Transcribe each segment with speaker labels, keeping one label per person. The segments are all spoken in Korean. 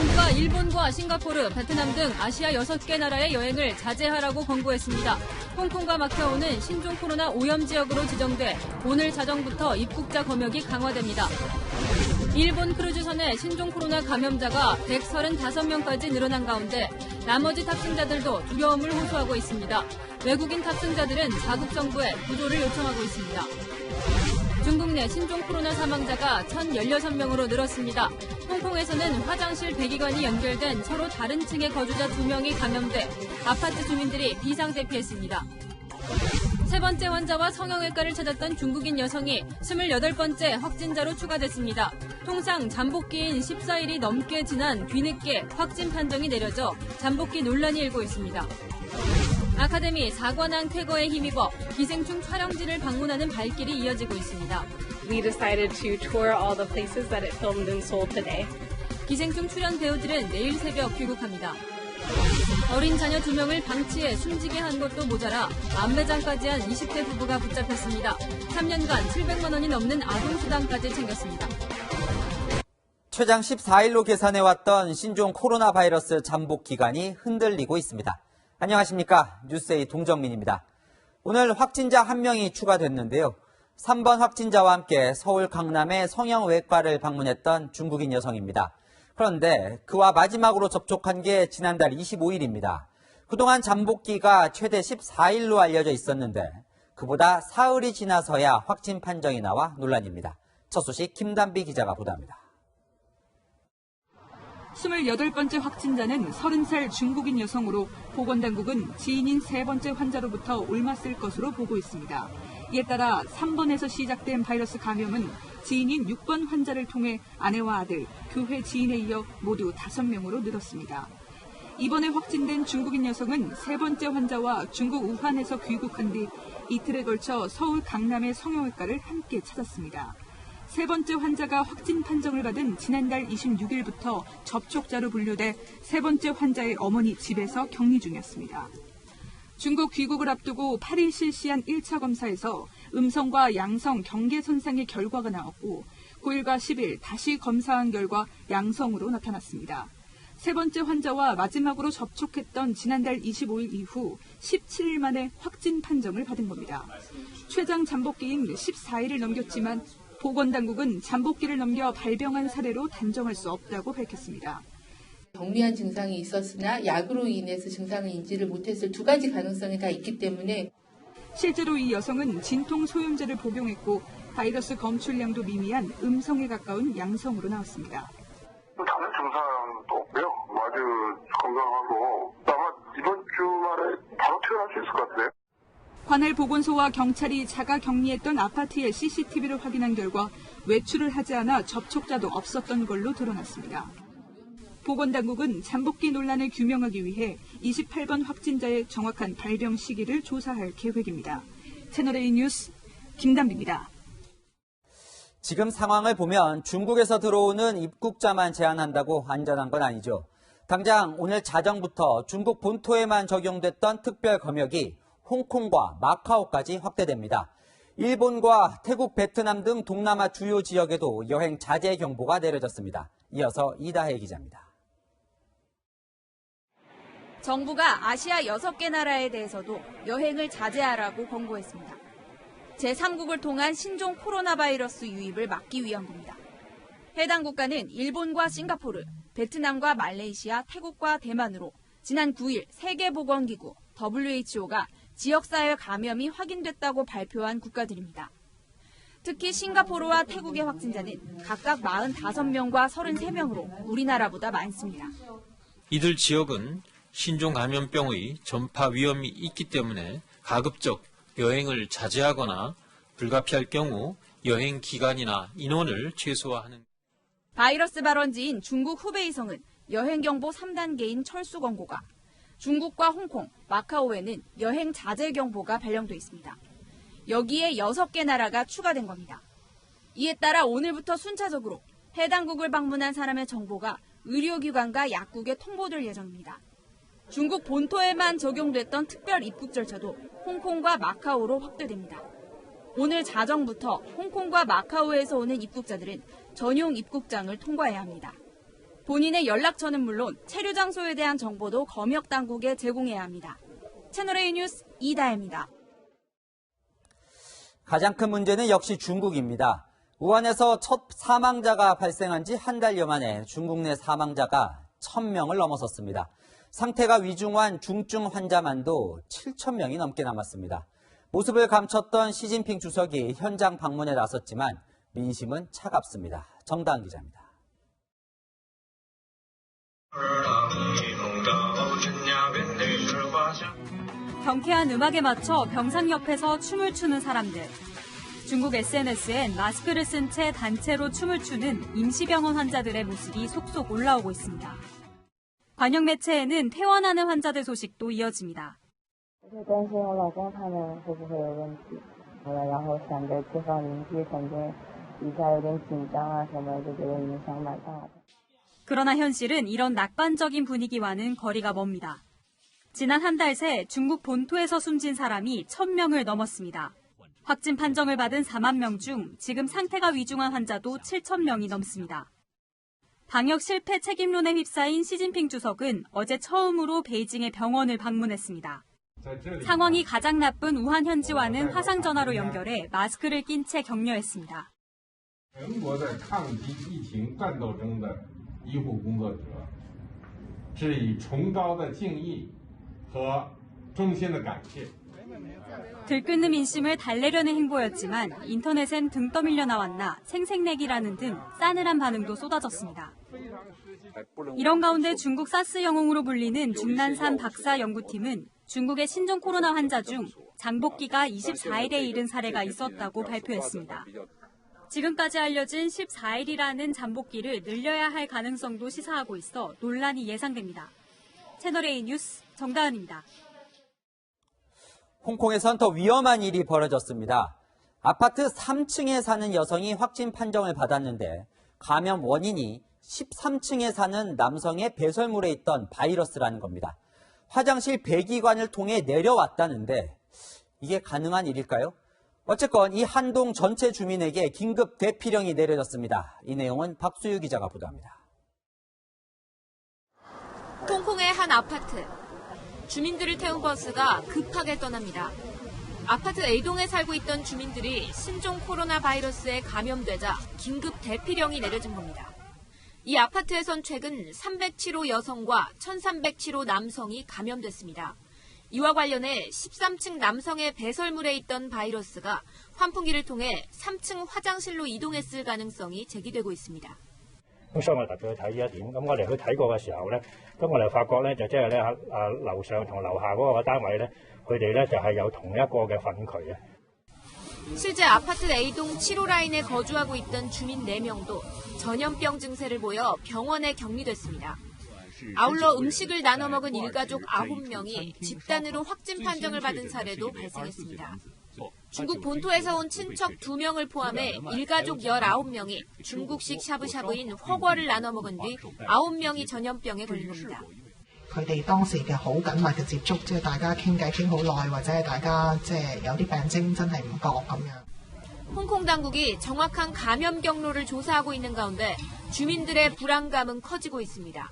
Speaker 1: 정부가 일본과 싱가포르, 베트남 등 아시아 6개 나라의 여행을 자제하라고 권고했습니다. 홍콩과 마카오는 신종 코로나 오염 지역으로 지정돼 오늘 자정부터 입국자 검역이 강화됩니다. 일본 크루즈선의 신종 코로나 감염자가 135명까지 늘어난 가운데 나머지 탑승자들도 두려움을 호소하고 있습니다. 외국인 탑승자들은 자국 정부에 구조를 요청하고 있습니다. 중국 내 신종 코로나 사망자가 1,016명으로 늘었습니다. 홍콩에서는 화장실 배기관이 연결된 서로 다른 층의 거주자 2명이 감염돼 아파트 주민들이 비상대피했습니다. 세 번째 환자와 성형외과를 찾았던 중국인 여성이 28번째 확진자로 추가됐습니다. 통상 잠복기인 14일이 넘게 지난 뒤늦게 확진 판정이 내려져 잠복기 논란이 일고 있습니다. 아카데미 사관왕 쾌거에 힘입어 기생충 촬영지를 방문하는 발길이 이어지고 있습니다.
Speaker 2: We decided to tour all the places that it filmed in Seoul today.
Speaker 1: 기생충 출연 배우들은 내일 새벽 귀국합니다. 어린 자녀 2명을 방치해 숨지게 한 것도 모자라 안매장까지 한 20대 부부가 붙잡혔습니다. 3년간 700만 원이 넘는 아동수당까지 챙겼습니다.
Speaker 3: 최장 14일로 계산해왔던 신종 코로나 바이러스 잠복 기간이 흔들리고 있습니다. 안녕하십니까. 뉴스A 동정민입니다. 오늘 확진자 1명이 추가됐는데요. 3번 확진자와 함께 서울 강남의 성형외과를 방문했던 중국인 여성입니다. 그런데 그와 마지막으로 접촉한 게 지난달 25일입니다. 그동안 잠복기가 최대 14일로 알려져 있었는데 그보다 사흘이 지나서야 확진 판정이 나와 논란입니다. 첫 소식 김단비 기자가 보도합니다.
Speaker 4: 28번째 확진자는 30살 중국인 여성으로 보건당국은 지인인 3번째 환자로부터 옮았을 것으로 보고 있습니다. 이에 따라 3번에서 시작된 바이러스 감염은 지인인 6번 환자를 통해 아내와 아들, 교회 지인에 이어 모두 5명으로 늘었습니다. 이번에 확진된 중국인 여성은 3번째 환자와 중국 우한에서 귀국한 뒤 이틀에 걸쳐 서울 강남의 성형외과를 함께 찾았습니다. 3번째 환자가 확진 판정을 받은 지난달 26일부터 접촉자로 분류돼 3번째 환자의 어머니 집에서 격리 중이었습니다. 중국 귀국을 앞두고 8일 실시한 1차 검사에서 음성과 양성 경계선상의 결과가 나왔고 9일과 10일 다시 검사한 결과 양성으로 나타났습니다. 3번째 환자와 마지막으로 접촉했던 지난달 25일 이후 17일 만에 확진 판정을 받은 겁니다. 최장 잠복기인 14일을 넘겼지만 보건당국은 잠복기를 넘겨 발병한 사례로 단정할 수 없다고 밝혔습니다.
Speaker 5: 경미한 증상이 있었으나 약으로 인해서 증상을 인지를 못했을 2가지 가능성이 다 있기 때문에
Speaker 4: 실제로 이 여성은 진통 소염제를 복용했고 바이러스 검출량도 미미한 음성에 가까운 양성으로 나왔습니다.
Speaker 6: 다른 증상도 없고요. 아주 건강하고 아마 이번 주말에 바로 퇴원할 수 있을 것 같아요.
Speaker 4: 관할 보건소와 경찰이 자가 격리했던 아파트의 CCTV를 확인한 결과 외출을 하지 않아 접촉자도 없었던 걸로 드러났습니다. 보건당국은 잠복기 논란을 규명하기 위해 28번 확진자의 정확한 발병 시기를 조사할 계획입니다. 채널A 뉴스 김단비입니다.
Speaker 3: 지금 상황을 보면 중국에서 들어오는 입국자만 제한한다고 안전한 건 아니죠. 당장 오늘 자정부터 중국 본토에만 적용됐던 특별 검역이 홍콩과 마카오까지 확대됩니다. 일본과 태국, 베트남 등 동남아 주요 지역에도 여행 자제 경보가 내려졌습니다. 이어서 이다혜 기자입니다.
Speaker 1: 정부가 아시아 6개 나라에 대해서도 여행을 자제하라고 권고했습니다. 제3국을 통한 신종 코로나 바이러스 유입을 막기 위한 겁니다. 해당 국가는 일본과 싱가포르, 베트남과 말레이시아, 태국과 대만으로 지난 9일 세계보건기구 WHO가 지역사회 감염이 확인됐다고 발표한 국가들입니다. 특히 싱가포르와 태국의 확진자는 각각 45명과 33명으로 우리나라보다 많습니다.
Speaker 7: 이들 지역은 신종 감염병의 전파 위험이 있기 때문에 가급적 여행을 자제하거나 불가피할 경우 여행 기간이나 인원을 최소화하는.
Speaker 1: 바이러스 발원지인 중국 후베이성은 여행경보 3단계인 철수 권고가, 중국과 홍콩, 마카오에는 여행 자제 경보가 발령돼 있습니다. 여기에 6개 나라가 추가된 겁니다. 이에 따라 오늘부터 순차적으로 해당국을 방문한 사람의 정보가 의료기관과 약국에 통보될 예정입니다. 중국 본토에만 적용됐던 특별 입국 절차도 홍콩과 마카오로 확대됩니다. 오늘 자정부터 홍콩과 마카오에서 오는 입국자들은 전용 입국장을 통과해야 합니다.
Speaker 8: 본인의 연락처는 물론 체류 장소에 대한 정보도 검역 당국에 제공해야 합니다. 채널A 뉴스 이다혜입니다.
Speaker 3: 가장 큰 문제는 역시 중국입니다. 우한에서 첫 사망자가 발생한 지 한 달여 만에 중국 내 사망자가 1,000명을 넘어섰습니다. 상태가 위중한 중증 환자만도 7,000명이 넘게 남았습니다. 모습을 감췄던 시진핑 주석이 현장 방문에 나섰지만 민심은 차갑습니다. 정다은 기자입니다.
Speaker 1: 경쾌한 음악에 맞춰 병상 옆에서 춤을 추는 사람들. 중국 SNS엔 마스크를 쓴 채 단체로 춤을 추는 임시병원 환자들의 모습이 속속 올라오고 있습니다. 관영 매체에는 퇴원하는 환자들 소식도 이어집니다. 그러나 현실은 이런 낙관적인 분위기와는 거리가 멉니다. 지난 한 달 새 중국 본토에서 숨진 사람이 1,000명을 넘었습니다. 확진 판정을 받은 4만 명 중 지금 상태가 위중한 환자도 7,000명이 넘습니다. 방역 실패 책임론에 휩싸인 시진핑 주석은 어제 처음으로 베이징의 병원을 방문했습니다. 상황이 가장 나쁜 우한 현지와는 화상전화로 연결해 마스크를 낀 채 격려했습니다. 들끓는 민심을 달래려는 행보였지만 인터넷엔 등 떠밀려 나왔나 생색내기라는 등 싸늘한 반응도 쏟아졌습니다. 이런 가운데 중국 사스 영웅으로 불리는 중난산 박사 연구팀은 중국의 신종 코로나 환자 중 장복기가 24일에 이른 사례가 있었다고 발표했습니다. 지금까지 알려진 14일이라는 잠복기를 늘려야 할 가능성도 시사하고 있어 논란이 예상됩니다. 채널A 뉴스 정다은입니다.
Speaker 3: 홍콩에선 더 위험한 일이 벌어졌습니다. 아파트 3층에 사는 여성이 확진 판정을 받았는데 감염 원인이 13층에 사는 남성의 배설물에 있던 바이러스라는 겁니다. 화장실 배기관을 통해 내려왔다는데 이게 가능한 일일까요? 어쨌건 이 한 동 전체 주민에게 긴급 대피령이 내려졌습니다. 이 내용은 박수유 기자가 보도합니다.
Speaker 1: 홍콩의 한 아파트. 주민들을 태운 버스가 급하게 떠납니다. 아파트 A동에 살고 있던 주민들이 신종 코로나 바이러스에 감염되자 긴급 대피령이 내려진 겁니다. 이 아파트에선 최근 307호 여성과 1307호 남성이 감염됐습니다. 이와 관련해 13층 남성의 배설물에 있던 바이러스가 환풍기를 통해 3층 화장실로 이동했을 가능성이 제기되고 있습니다.
Speaker 9: 咁所以我哋特別去睇呢一點。咁我哋去睇過嘅時候咧，咁我哋發覺咧就即係咧樓上同樓下嗰個單位咧，佢哋咧就係有同一個嘅糞渠嘅。
Speaker 1: 실제 아파트 A동 7호 라인에 거주하고 있던 주민 4명도 전염병 증세를 보여 병원에 격리됐습니다. 아울러 음식을 나눠 먹은 일가족 9명이 집단으로 확진 판정을 받은 사례도 발생했습니다. 중국 본토에서 온 친척 2명을 포함해 일가족 19명이 중국식 샤브샤브인 허궈를 나눠 먹은 뒤 9명이 전염병에 걸린 겁니다.
Speaker 10: 佢哋當時嘅好緊密嘅接觸，即係大家傾偈傾好耐，或者係大家即係有啲病徵真係唔覺咁樣。
Speaker 1: 홍콩 당국이 정확한 감염 경로를 조사하고 있는 가운데 주민들의 불안감은 커지고 있습니다.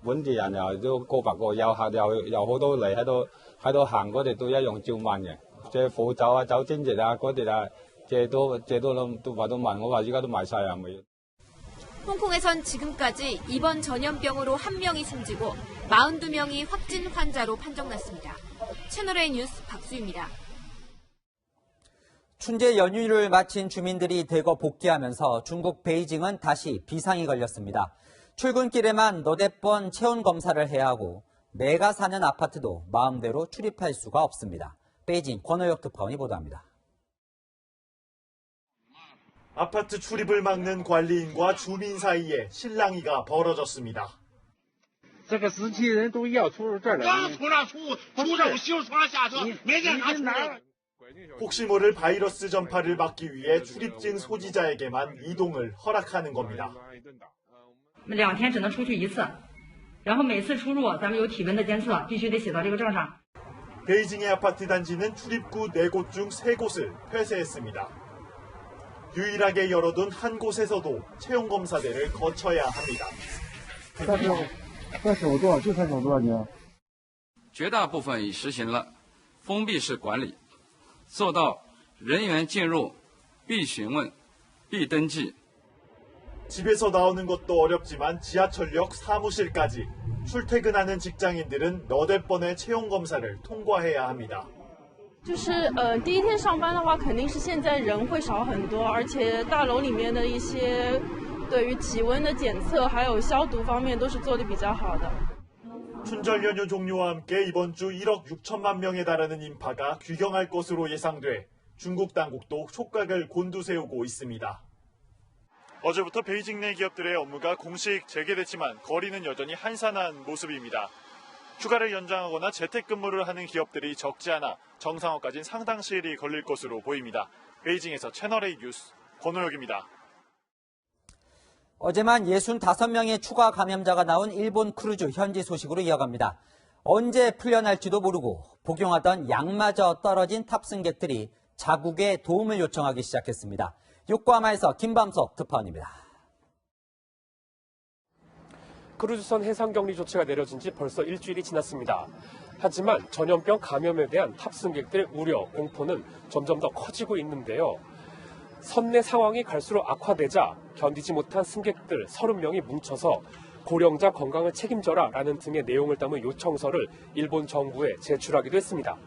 Speaker 11: 本地人又都過百個，遊客又好多嚟喺度行嗰啲都一樣照問嘅，即係苦酒啊、酒精液啊嗰啲啊，借都話都問，我話依家都賣晒啊咪。
Speaker 1: 홍콩에선 지금까지 이번 전염병으로 1명이 숨지고 42명이 확진 환자로 판정났습니다. 채널A 뉴스 박수입니다.
Speaker 3: 춘제 연휴를 마친 주민들이 대거 복귀하면서 중국 베이징은 다시 비상이 걸렸습니다. 출근길에만 너댓 번 체온 검사를 해야 하고 내가 사는 아파트도 마음대로 출입할 수가 없습니다. 베이징 권호혁 특파원이 보도합니다.
Speaker 12: 아파트 출입을 막는 관리인과 주민 사이에 실랑이가 벌어졌습니다. 혹시 모를 바이러스 전파를 막기 위해 출입증 소지자에게만 이동을 허락하는 겁니다.
Speaker 13: 2天只能出去1次，然后每次出入咱们有体温的监测，必须得写到这个证上。
Speaker 12: 베이징의 아파트 단지는 출입구 4곳 중 3곳을 폐쇄했습니다. 유일하게 열어둔 한 곳에서도 체온 검사대를 거쳐야 합니다.
Speaker 14: 35度，就35度啊你。
Speaker 15: 绝大部分已实行了封闭式管理，做到人员进入必询问、必登记。
Speaker 12: 집에서 나오는 것도 어렵지만 지하철역 사무실까지 출퇴근하는 직장인들은 너댓 번의 채용 검사를 통과해야 합니다.
Speaker 16: 就是第一天上班的话，肯定是现在人会少很多，而且大楼里面的一些对于体温的检测还有消毒方面都是做得比较好的。
Speaker 12: 춘절 연휴 종료와 함께 이번 주 1억 6천만 명에 달하는 인파가 귀경할 것으로 예상돼 중국 당국도 촉각을 곤두세우고 있습니다. 어제부터 베이징 내 기업들의 업무가 공식 재개됐지만 거리는 여전히 한산한 모습입니다. 휴가를 연장하거나 재택근무를 하는 기업들이 적지 않아 정상화까지는 상당 시일이 걸릴 것으로 보입니다. 베이징에서 채널A 뉴스 권호혁입니다.
Speaker 3: 어제만 65명의 추가 감염자가 나온 일본 크루즈 현지 소식으로 이어갑니다. 언제 풀려날지도 모르고 복용하던 약마저 떨어진 탑승객들이 자국에 도움을 요청하기 시작했습니다. 요코하마에서 김밤석 특파원입니다.
Speaker 17: 크루즈선 해상격리 조치가 내려진 지 벌써 일주일이 지났습니다. 하지만 전염병 감염에 대한 탑승객들의 우려, 공포는 점점 더 커지고 있는데요. 선내 상황이 갈수록 악화되자 견디지 못한 승객들 30명이 뭉쳐서 고령자 건강을 책임져라 라는 등의 내용을 담은 요청서를 일본 정부에 제출하기도 했습니다.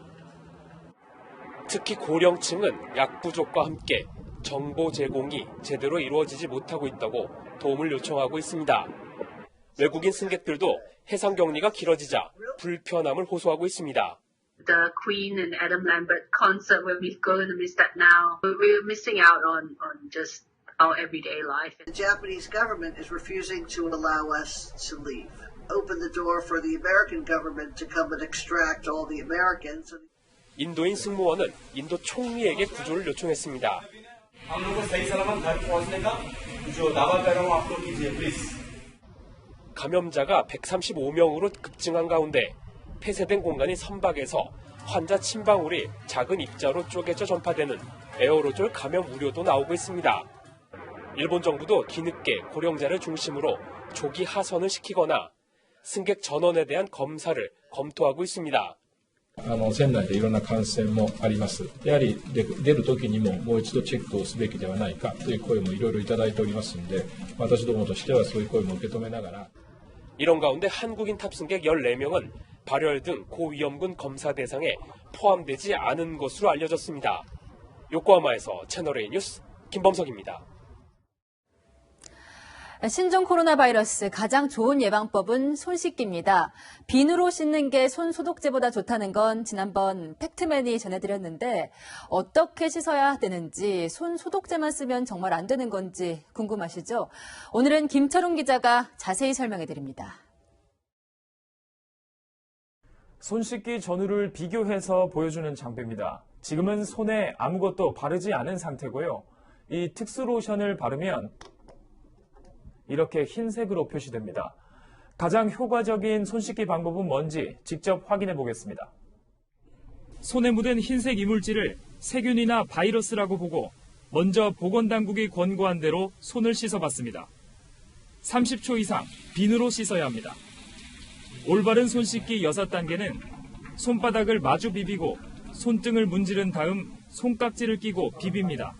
Speaker 17: 특히 고령층은 약 부족과 함께 정보 제공이 제대로 이루어지지 못하고 있다고 도움을 요청하고 있습니다. 외국인 승객들도 해상 격리가 길어지자 불편함을 호소하고 있습니다.
Speaker 18: The Queen and Adam Lambert concert, we're going to miss that now. We're missing out on just our everyday life.
Speaker 19: The Japanese government is refusing to allow us to leave. Open the door for the American government to come and extract all the Americans.
Speaker 17: 인도인 승무원은 인도 총리에게 구조를 요청했습니다. 감염자가 135명으로 급증한 가운데 폐쇄된 공간인 선박에서 환자 침방울이 작은 입자로 쪼개져 전파되는 에어로졸 감염 우려도 나오고 있습니다. 일본 정부도 뒤늦게 고령자를 중심으로 조기 하선을 시키거나 승객 전원에 대한 검사를 검토하고 있습니다.
Speaker 20: 船内でいろんな感染もあります。やはり出る時にももう一度チェックをすべきではないかという声もいろいろいただいておりますので、私どもとしてはそういう声も受け止めながら。
Speaker 17: 이런 가운데 한국인 탑승객 14명은 발열 등 고위험군 검사 대상에 포함되지 않은 것으로 알려졌습니다. 요코하마에서 채널A 뉴스 김범석입니다.
Speaker 1: 신종 코로나 바이러스 가장 좋은 예방법은 손 씻기입니다. 비누로 씻는 게 손 소독제보다 좋다는 건 지난번 팩트맨이 전해드렸는데 어떻게 씻어야 되는지 손 소독제만 쓰면 정말 안 되는 건지 궁금하시죠? 오늘은 김철웅 기자가 자세히 설명해드립니다.
Speaker 21: 손 씻기 전후를 비교해서 보여주는 장비입니다. 지금은 손에 아무것도 바르지 않은 상태고요. 이 특수 로션을 바르면 이렇게 흰색으로 표시됩니다. 가장 효과적인 손 씻기 방법은 뭔지 직접 확인해 보겠습니다. 손에 묻은 흰색 이물질을 세균이나 바이러스라고 보고 먼저 보건당국이 권고한 대로 손을 씻어봤습니다. 30초 이상 비누로 씻어야 합니다. 올바른 손 씻기 6단계는 손바닥을 마주 비비고 손등을 문지른 다음 손깍지를 끼고 비빕니다.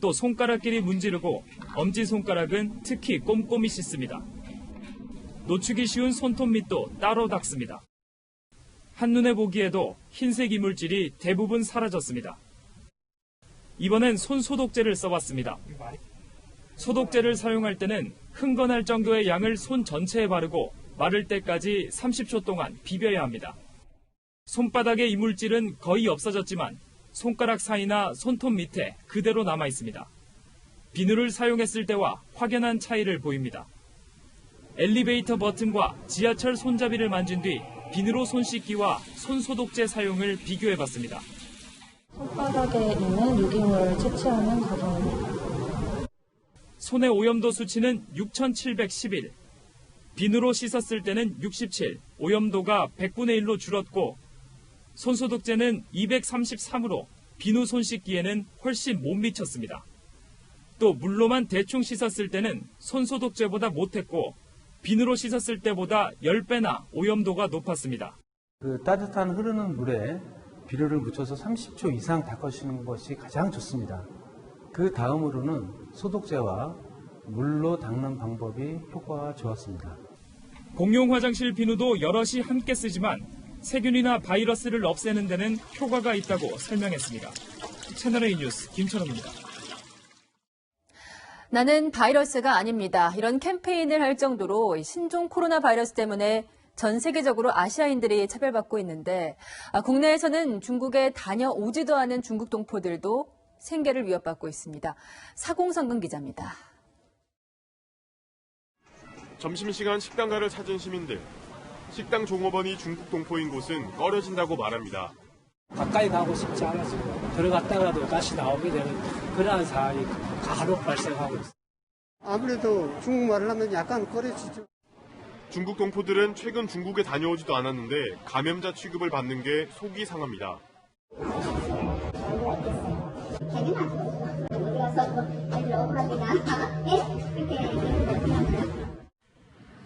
Speaker 21: 또 손가락끼리 문지르고 엄지손가락은 특히 꼼꼼히 씻습니다. 놓치기 쉬운 손톱 밑도 따로 닦습니다. 한눈에 보기에도 흰색 이물질이 대부분 사라졌습니다. 이번엔 손 소독제를 써봤습니다. 소독제를 사용할 때는 흥건할 정도의 양을 손 전체에 바르고 마를 때까지 30초 동안 비벼야 합니다. 손바닥의 이물질은 거의 없어졌지만 손가락 사이나 손톱 밑에 그대로 남아 있습니다. 비누를 사용했을 때와 확연한 차이를 보입니다. 엘리베이터 버튼과 지하철 손잡이를 만진 뒤 비누로 손 씻기와 손 소독제 사용을 비교해봤습니다.
Speaker 22: 손바닥에 있는 유기물을 채취하는 과정입니다.
Speaker 21: 손의 오염도 수치는 6711. 비누로 씻었을 때는 67, 오염도가 100분의 1로 줄었고 손소독제는 233으로 비누 손 씻기에는 훨씬 못 미쳤습니다. 또 물로만 대충 씻었을 때는 손소독제보다 못했고 비누로 씻었을 때보다 10배나 오염도가 높았습니다.
Speaker 2: 그 따뜻한 흐르는 물에 비누를 묻혀서 30초 이상 닦아주시는 것이 가장 좋습니다. 그 다음으로는 소독제와 물로 닦는 방법이 효과가 좋았습니다.
Speaker 21: 공용 화장실 비누도 여럿이 함께 쓰지만 세균이나 바이러스를 없애는 데는 효과가 있다고 설명했습니다. 채널A 뉴스 김천호입니다.
Speaker 1: 나는 바이러스가 아닙니다. 이런 캠페인을 할 정도로 신종 코로나 바이러스 때문에 전 세계적으로 아시아인들이 차별받고 있는데 국내에서는 중국에 다녀오지도 않은 중국 동포들도 생계를 위협받고 있습니다. 사공성근 기자입니다.
Speaker 5: 점심시간 식당가를 찾은 시민들. 식당 종업원이 중국 동포인 곳은 꺼려진다고 말합니다.
Speaker 23: 가까이 가고 싶지 않아서 들어갔다가도 다시 나오게 되는 그러한 상황이 간혹 발생하고 있습니다.
Speaker 24: 아무래도 중국말을 하면 약간 꺼려지죠.
Speaker 5: 중국 동포들은 최근 중국에 다녀오지도 않았는데 감염자 취급을 받는 게 속이 상합니다.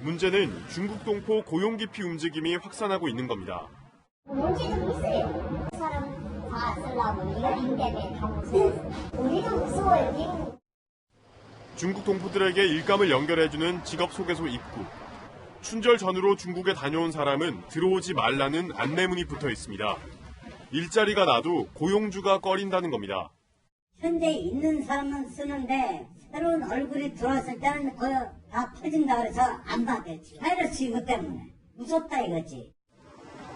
Speaker 5: 문제는 중국 동포 고용 기피 움직임이 확산하고 있는 겁니다.
Speaker 25: 문제는 있어요. 사람 다 쓰려고 이거 인대면 다 무서워요. 우리도 무서워요.
Speaker 5: 중국 동포들에게 일감을 연결해주는 직업소개소 입구. 춘절 전후로 중국에 다녀온 사람은 들어오지 말라는 안내문이 붙어 있습니다. 일자리가 나도 고용주가 꺼린다는 겁니다.
Speaker 26: 현재 있는 사람은 쓰는데 새로운 얼굴이 들어왔을 때는 거의 다 터진다 그래서 안 받겠지. 바이러스 이것 때문에 무섭다 이거지.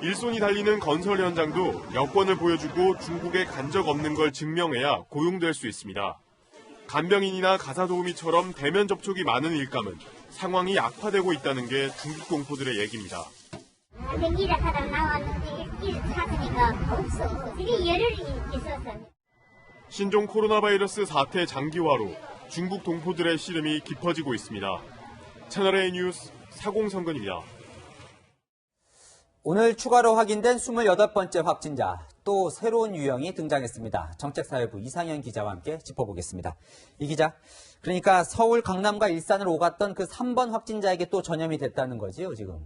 Speaker 5: 일손이 달리는 건설 현장도 여권을 보여주고 중국에 간 적 없는 걸 증명해야 고용될 수 있습니다. 간병인이나 가사도우미처럼 대면 접촉이 많은 일감은 상황이 악화되고 있다는 게 중국 동포들의 얘기입니다.
Speaker 25: 일을 하다 나왔는데 일 찾으니까 없어. 이게 열흘이 있었어.
Speaker 5: 신종 코로나 바이러스 사태 장기화로 중국 동포들의 시름이 깊어지고 있습니다. 채널A 뉴스 사공성근입니다.
Speaker 3: 오늘 추가로 확인된 28번째 확진자, 또 새로운 유형이 등장했습니다. 정책사회부 이상현 기자와 함께 짚어보겠습니다. 이 기자, 그러니까 서울, 강남과 일산을 오갔던 그 3번 확진자에게 또 전염이 됐다는 거지요, 지금?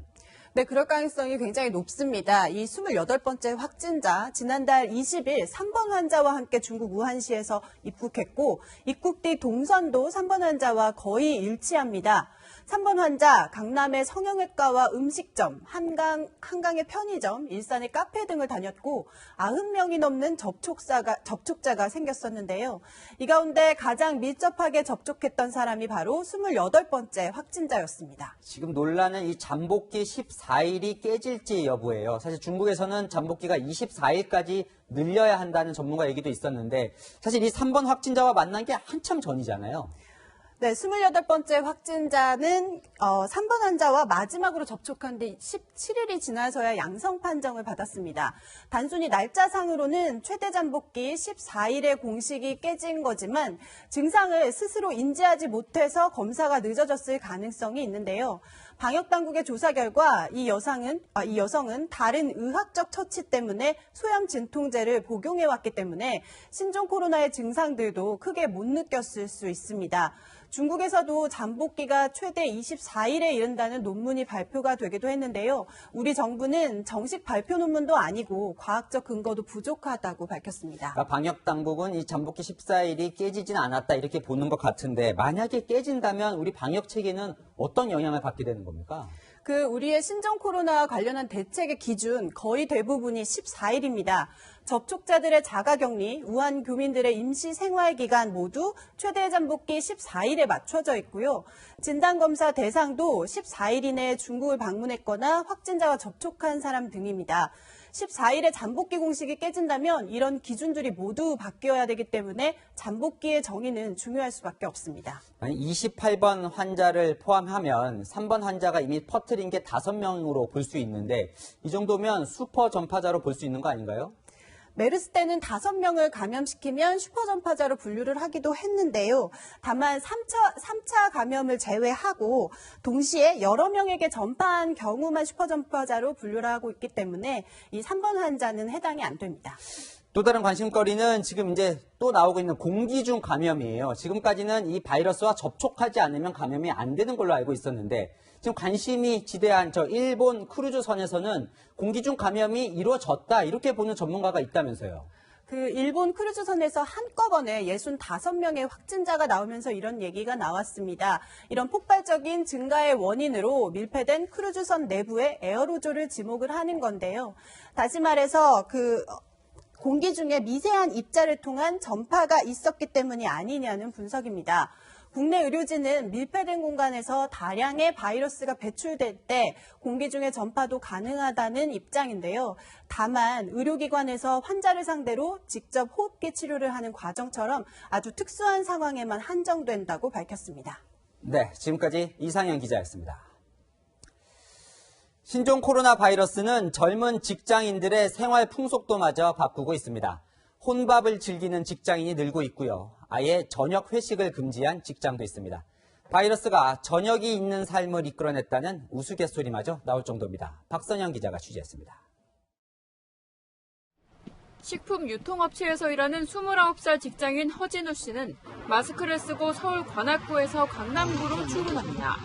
Speaker 27: 네, 그럴 가능성이 굉장히 높습니다. 이 28번째 확진자, 지난달 20일 3번 환자와 함께 중국 우한시에서 입국했고, 입국 뒤 동선도 3번 환자와 거의 일치합니다. 3번 환자, 강남의 성형외과와 음식점, 한강의 편의점, 일산의 카페 등을 다녔고 90명이 넘는 접촉자가 생겼었는데요. 이 가운데 가장 밀접하게 접촉했던 사람이 바로 28번째 확진자였습니다.
Speaker 3: 지금 논란은 이 잠복기 14일이 깨질지 여부예요. 사실 중국에서는 잠복기가 24일까지 늘려야 한다는 전문가 얘기도 있었는데 사실 이 3번 확진자와 만난 게 한참 전이잖아요.
Speaker 27: 네, 28번째 확진자는 3번 환자와 마지막으로 접촉한 뒤 17일이 지나서야 양성 판정을 받았습니다. 단순히 날짜상으로는 최대 잠복기 14일의 공식이 깨진 거지만 증상을 스스로 인지하지 못해서 검사가 늦어졌을 가능성이 있는데요. 방역당국의 조사 결과 이 여성은 다른 의학적 처치 때문에 소염 진통제를 복용해왔기 때문에 신종 코로나의 증상들도 크게 못 느꼈을 수 있습니다. 중국에서도 잠복기가 최대 24일에 이른다는 논문이 발표가 되기도 했는데요. 우리 정부는 정식 발표 논문도 아니고 과학적 근거도 부족하다고 밝혔습니다.
Speaker 3: 그러니까 방역당국은 이 잠복기 14일이 깨지진 않았다 이렇게 보는 것 같은데 만약에 깨진다면 우리 방역 체계는 어떤 영향을 받게 되는 겁니까?
Speaker 27: 우리의 신종 코로나와 관련한 대책의 기준 거의 대부분이 14일입니다. 접촉자들의 자가격리, 우한 교민들의 임시 생활 기간 모두 최대 잠복기 14일에 맞춰져 있고요. 진단검사 대상도 14일 이내에 중국을 방문했거나 확진자와 접촉한 사람 등입니다. 14일에 잠복기 공식이 깨진다면 이런 기준들이 모두 바뀌어야 되기 때문에 잠복기의 정의는 중요할 수밖에 없습니다.
Speaker 3: 28번 환자를 포함하면 3번 환자가 이미 퍼뜨린 게 5명으로 볼 수 있는데 이 정도면 슈퍼 전파자로 볼 수 있는 거 아닌가요?
Speaker 27: 메르스 때는 5명을 감염시키면 슈퍼전파자로 분류를 하기도 했는데요. 다만 3차 감염을 제외하고 동시에 여러 명에게 전파한 경우만 슈퍼전파자로 분류를 하고 있기 때문에 이 3번 환자는 해당이 안 됩니다.
Speaker 3: 또 다른 관심거리는 지금 이제 또 나오고 있는 공기 중 감염이에요. 지금까지는 이 바이러스와 접촉하지 않으면 감염이 안 되는 걸로 알고 있었는데 지금 관심이 지대한 저 일본 크루즈선에서는 공기 중 감염이 이루어졌다 이렇게 보는 전문가가 있다면서요.
Speaker 27: 그 일본 크루즈선에서 한꺼번에 65명의 확진자가 나오면서 이런 얘기가 나왔습니다. 이런 폭발적인 증가의 원인으로 밀폐된 크루즈선 내부에 에어로졸을 지목을 하는 건데요. 다시 말해서 공기 중에 미세한 입자를 통한 전파가 있었기 때문이 아니냐는 분석입니다. 국내 의료진은 밀폐된 공간에서 다량의 바이러스가 배출될 때 공기 중에 전파도 가능하다는 입장인데요. 다만 의료기관에서 환자를 상대로 직접 호흡기 치료를 하는 과정처럼 아주 특수한 상황에만 한정된다고 밝혔습니다.
Speaker 3: 네, 지금까지 이상현 기자였습니다. 신종 코로나 바이러스는 젊은 직장인들의 생활 풍속도마저 바꾸고 있습니다. 혼밥을 즐기는 직장인이 늘고 있고요. 아예 저녁 회식을 금지한 직장도 있습니다. 바이러스가 저녁이 있는 삶을 이끌어냈다는 우스갯소리마저 나올 정도입니다. 박선영 기자가 취재했습니다.
Speaker 1: 식품 유통업체에서 일하는 29살 직장인 허진우 씨는 마스크를 쓰고 서울 관악구에서 강남구로 출근합니다.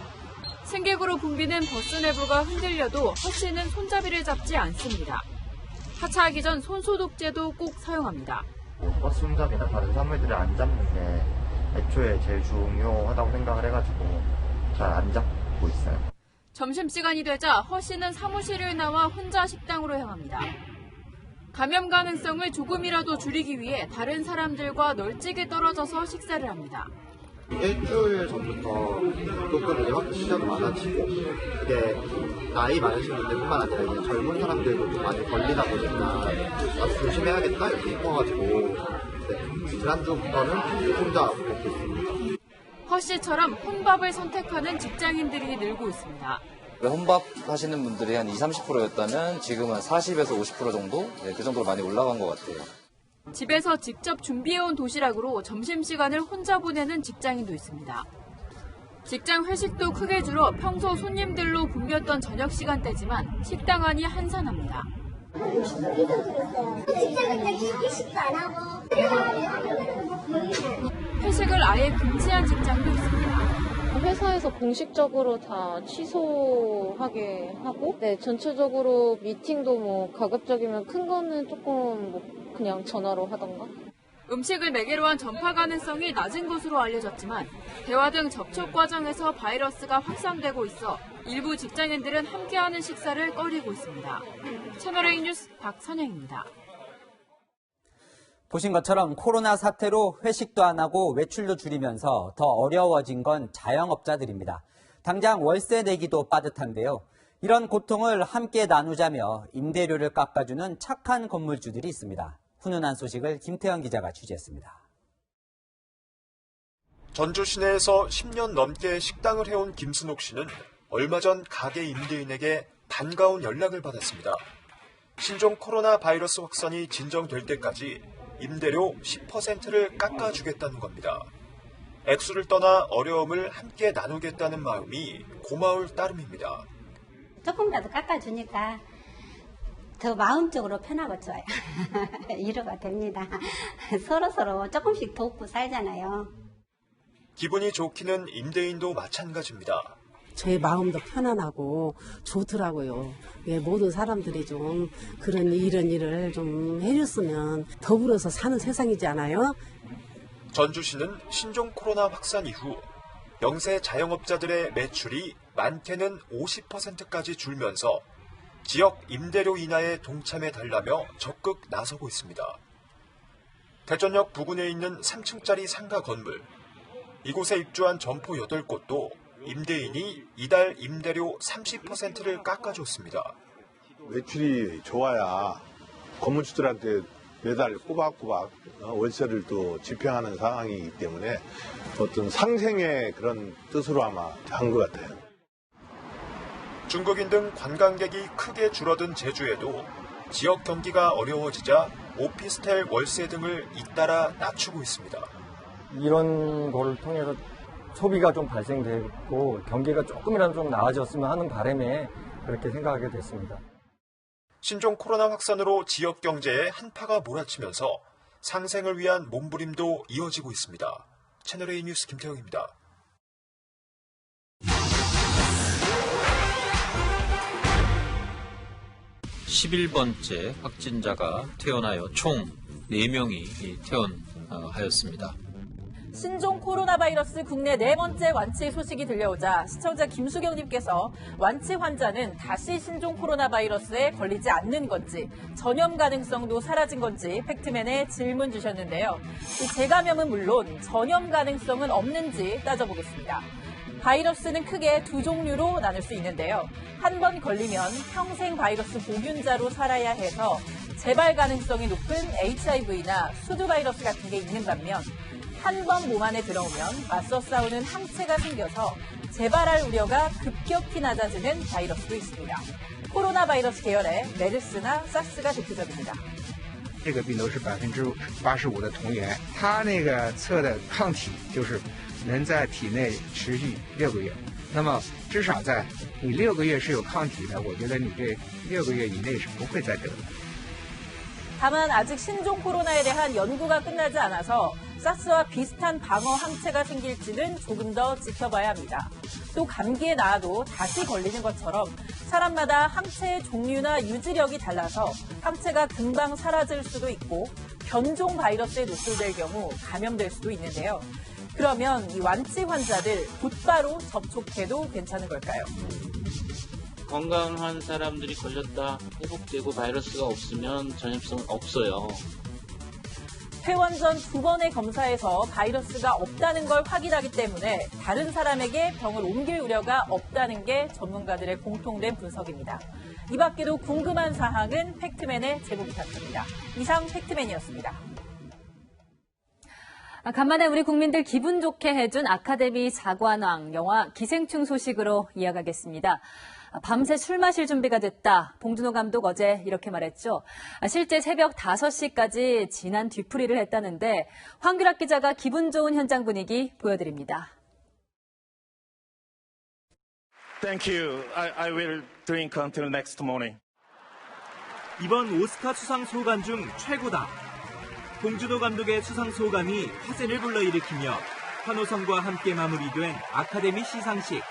Speaker 1: 승객으로 붐비는 버스 내부가 흔들려도 허 씨는 손잡이를 잡지 않습니다. 하차하기 전 손소독제도 꼭 사용합니다.
Speaker 4: 버스 손잡이나 다른 사물들을 안 잡는 게 애초에 제일 중요하다고 생각을 해가지고 잘 안 잡고 있어요.
Speaker 1: 점심시간이 되자 허 씨는 사무실을 나와 혼자 식당으로 향합니다. 감염 가능성을 조금이라도 줄이기 위해 다른 사람들과 널찍이 떨어져서 식사를 합니다.
Speaker 4: 일주일 전부터 조금 확진자도 많아지고 그게 나이 많으신 분들뿐만 아니라 이제 젊은 사람들도 좀 많이 걸리다 보니까 나도 조심해야겠다 이렇게 싶어가지고 지난주부터는 혼자 먹고 있습니다.
Speaker 1: 허 씨처럼 혼밥을 선택하는 직장인들이 늘고 있습니다.
Speaker 6: 혼밥 하시는 분들이 한 20-30%였다면 지금은 40에서 50% 정도? 그 정도로 많이 올라간 것 같아요.
Speaker 1: 집에서 직접 준비해온 도시락으로 점심시간을 혼자 보내는 직장인도 있습니다. 직장 회식도 크게 줄어 평소 손님들로 붐볐던 저녁 시간대지만 식당 안이 한산합니다. 회식을 아예 금지한 직장도 있습니다.
Speaker 22: 회사에서 공식적으로 다 취소하게 하고, 전체적으로 미팅도 가급적이면 큰 거는 조금 그냥 전화로 하던가.
Speaker 1: 음식을 매개로 한 전파 가능성이 낮은 것으로 알려졌지만 대화 등 접촉 과정에서 바이러스가 확산되고 있어 일부 직장인들은 함께하는 식사를 꺼리고 있습니다. 채널A 뉴스 박선영입니다.
Speaker 3: 보신 것처럼 코로나 사태로 회식도 안 하고 외출도 줄이면서 더 어려워진 건 자영업자들입니다. 당장 월세 내기도 빠듯한데요. 이런 고통을 함께 나누자며 임대료를 깎아주는 착한 건물주들이 있습니다. 훈훈한 소식을 김태현 기자가 취재했습니다.
Speaker 5: 전주 시내에서 10년 넘게 식당을 해온 김순옥 씨는 얼마 전 가게 임대인에게 반가운 연락을 받았습니다. 신종 코로나 바이러스 확산이 진정될 때까지 임대료 10%를 깎아주겠다는 겁니다. 액수를 떠나 어려움을 함께 나누겠다는 마음이 고마울 따름입니다.
Speaker 7: 조금이라도 깎아주니까 더 마음적으로 편하고 좋아요. 위로가 됩니다. 서로서로 조금씩 돕고 살잖아요.
Speaker 5: 기분이 좋기는 임대인도 마찬가지입니다.
Speaker 8: 제 마음도 편안하고 좋더라고요. 모든 사람들이 좀 그런 이런 일을 좀 해줬으면 더불어서 사는 세상이지 않아요?
Speaker 5: 전주시는 신종 코로나 확산 이후 영세 자영업자들의 매출이 많게는 50%까지 줄면서 지역 임대료 인하에 동참해달라며 적극 나서고 있습니다. 대전역 부근에 있는 3층짜리 상가 건물, 이곳에 입주한 점포 8곳도 임대인이 이달 임대료 30%를 깎아줬습니다.
Speaker 9: 매출이 좋아야 건물주들한테 매달 꼬박꼬박 월세를 또 집행하는 상황이기 때문에 어떤 상생의 그런 뜻으로 아마 한 것 같아요.
Speaker 5: 중국인 등 관광객이 크게 줄어든 제주에도 지역 경기가 어려워지자 오피스텔 월세 등을 잇따라 낮추고 있습니다.
Speaker 10: 이런 거를 통해서 소비가 좀 발생되고 경기가 조금이라도 좀 나아졌으면 하는 바람에 그렇게 생각하게 됐습니다.
Speaker 11: 신종 코로나 확산으로 지역 경제에 한파가 몰아치면서 상생을 위한 몸부림도 이어지고 있습니다. 채널A 뉴스 김태형입니다.
Speaker 12: 11번째 확진자가 퇴원하여 총 4명이 퇴원하였습니다.
Speaker 1: 신종 코로나 바이러스 국내 4번째 완치 소식이 들려오자 시청자 김수경님께서 완치 환자는 다시 신종 코로나 바이러스에 걸리지 않는 건지 전염 가능성도 사라진 건지 팩트맨에 질문 주셨는데요. 이 재감염은 물론 전염 가능성은 없는지 따져보겠습니다. 바이러스는 크게 두 종류로 나눌 수 있는데요. 한 번 걸리면 평생 바이러스 보균자로 살아야 해서 재발 가능성이 높은 HIV나 수두 바이러스 같은 게 있는 반면 한 번 몸 안에 들어오면 맞서 싸우는 항체가 생겨서 재발할 우려가 급격히 낮아지는 바이러스도 있습니다. 코로나 바이러스 계열의 메르스나 사스가 대표적입니다.
Speaker 13: 这个病毒是85%的同源，它那个测的抗体就是能在体内持续6个月。那么至少在你6个月是有抗体的，我觉得你这6个月以内是不会再得的。
Speaker 1: 다만 아직 신종 코로나에 대한 연구가 끝나지 않아서 사스와 비슷한 방어 항체가 생길지는 조금 더 지켜봐야 합니다. 또 감기에 나아도 다시 걸리는 것처럼 사람마다 항체의 종류나 유지력이 달라서 항체가 금방 사라질 수도 있고 변종 바이러스에 노출될 경우 감염될 수도 있는데요. 그러면 이 완치 환자들 곧바로 접촉해도 괜찮은 걸까요?
Speaker 14: 건강한 사람들이 걸렸다 회복되고 바이러스가 없으면 전염성은 없어요.
Speaker 1: 퇴원 전 2번의 검사에서 바이러스가 없다는 걸 확인하기 때문에 다른 사람에게 병을 옮길 우려가 없다는 게 전문가들의 공통된 분석입니다. 이 밖에도 궁금한 사항은 팩트맨에 제보 부탁드립니다. 이상 팩트맨이었습니다. 간만에 우리 국민들 기분 좋게 해준 아카데미 사관왕 영화 기생충 소식으로 이어가겠습니다. 밤새 술 마실 준비가 됐다. 봉준호 감독 어제 이렇게 말했죠. 실제 새벽 5시까지 진한 뒤풀이를 했다는데 황규락 기자가 기분 좋은 현장 분위기 보여드립니다.
Speaker 15: Thank you. I will drink until next morning.
Speaker 16: 이번 오스카 수상 소감 중 최고다. 봉준호 감독의 수상 소감이 화제를 불러일으키며 환호성과 함께 마무리된 아카데미 시상식.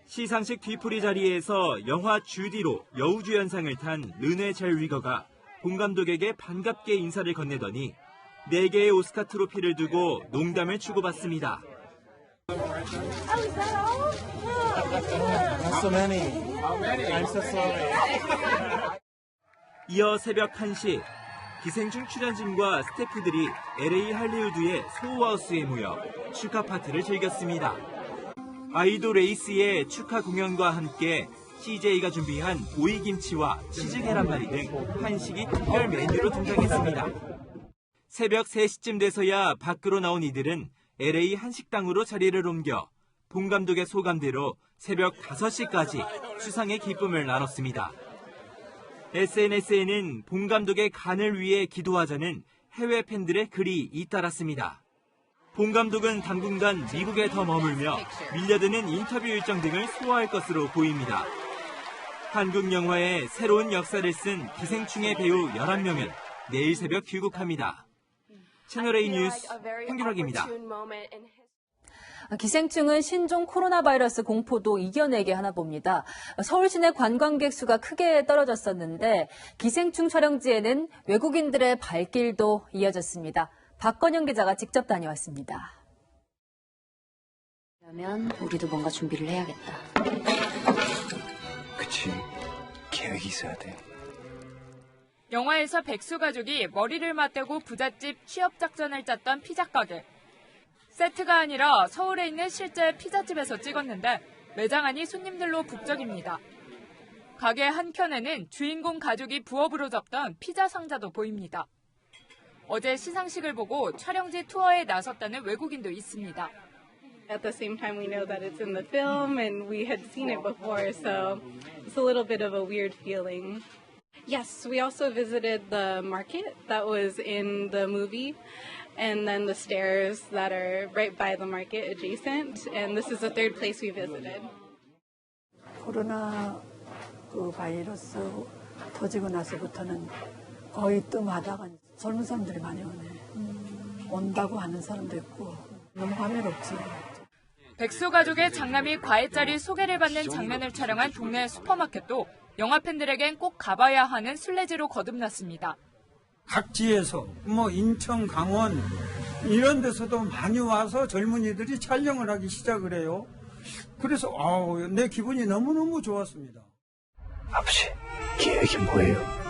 Speaker 16: 시상식 뒤풀이 자리에서 영화 주디로 여우주연상을 탄 르네 젤위거가 봉 감독에게 반갑게 인사를 건네더니 4개의 오스카 트로피를 두고 농담을 주고받습니다. 이어 새벽 1시 기생충 출연진과 스태프들이 LA 할리우드의 소우하우스에 모여 축하 파티를 즐겼습니다. 아이돌 에이스의 축하 공연과 함께 CJ가 준비한 오이김치와 치즈 계란말이 등 한식이 특별 메뉴로 등장했습니다. 새벽 3시쯤 돼서야 밖으로 나온 이들은 LA 한식당으로 자리를 옮겨 봉 감독의 소감대로 새벽 5시까지 수상의 기쁨을 나눴습니다. SNS에는 봉 감독의 간을 위해 기도하자는 해외 팬들의 글이 잇따랐습니다. 봉 감독은 당분간 미국에 더 머물며 밀려드는 인터뷰 일정 등을 소화할 것으로 보입니다. 한국 영화의 새로운 역사를 쓴 기생충의 배우 11명은 내일 새벽 귀국합니다. 채널A 뉴스 황규락입니다.
Speaker 1: 기생충은 신종 코로나 바이러스 공포도 이겨내게 하나 봅니다. 서울 시내 관광객 수가 크게 떨어졌었는데 기생충 촬영지에는 외국인들의 발길도 이어졌습니다. 박건영 기자가 직접 다녀왔습니다.
Speaker 18: 그러면 우리도 뭔가 준비를 해야겠다.
Speaker 28: 그치, 계획이 있어야 돼.
Speaker 29: 영화에서 백수 가족이 머리를 맞대고 부잣집 취업 작전을 짰던 피자 가게. 세트가 아니라 서울에 있는 실제 피자집에서 찍었는데 매장 안이 손님들로 북적입니다. 가게 한켠에는 주인공 가족이 부업으로 접던 피자 상자도 보입니다. 어제 시상식을 보고 촬영지 투어에 나섰다는 외국인도 있습니다.
Speaker 30: At the same time, we know that it's in the film and we had seen it before, so it's a little bit of a weird feeling. Yes, we also visited the market that was in the movie. and then the stairs that are right by the market adjacent. And this is the third place we visited.
Speaker 2: 코로나 바이러스 터지고 나서부터는 거의 뜸하다가 젊은 사람들이 많이 오네. 온다고 하는 사람도 있고 너무 감회롭지.
Speaker 29: 백수 가족의 장남이 과외짜리 소개를 받는 장면을 촬영한 동네 슈퍼마켓도 영화 팬들에겐 꼭 가봐야 하는 순례지로 거듭났습니다.
Speaker 17: 각지에서 인천, 강원 이런 데서도 많이 와서 젊은이들이 촬영을 하기 시작을 해요. 그래서 내 기분이 너무너무 좋았습니다.
Speaker 28: 아버지, 계획이 뭐예요?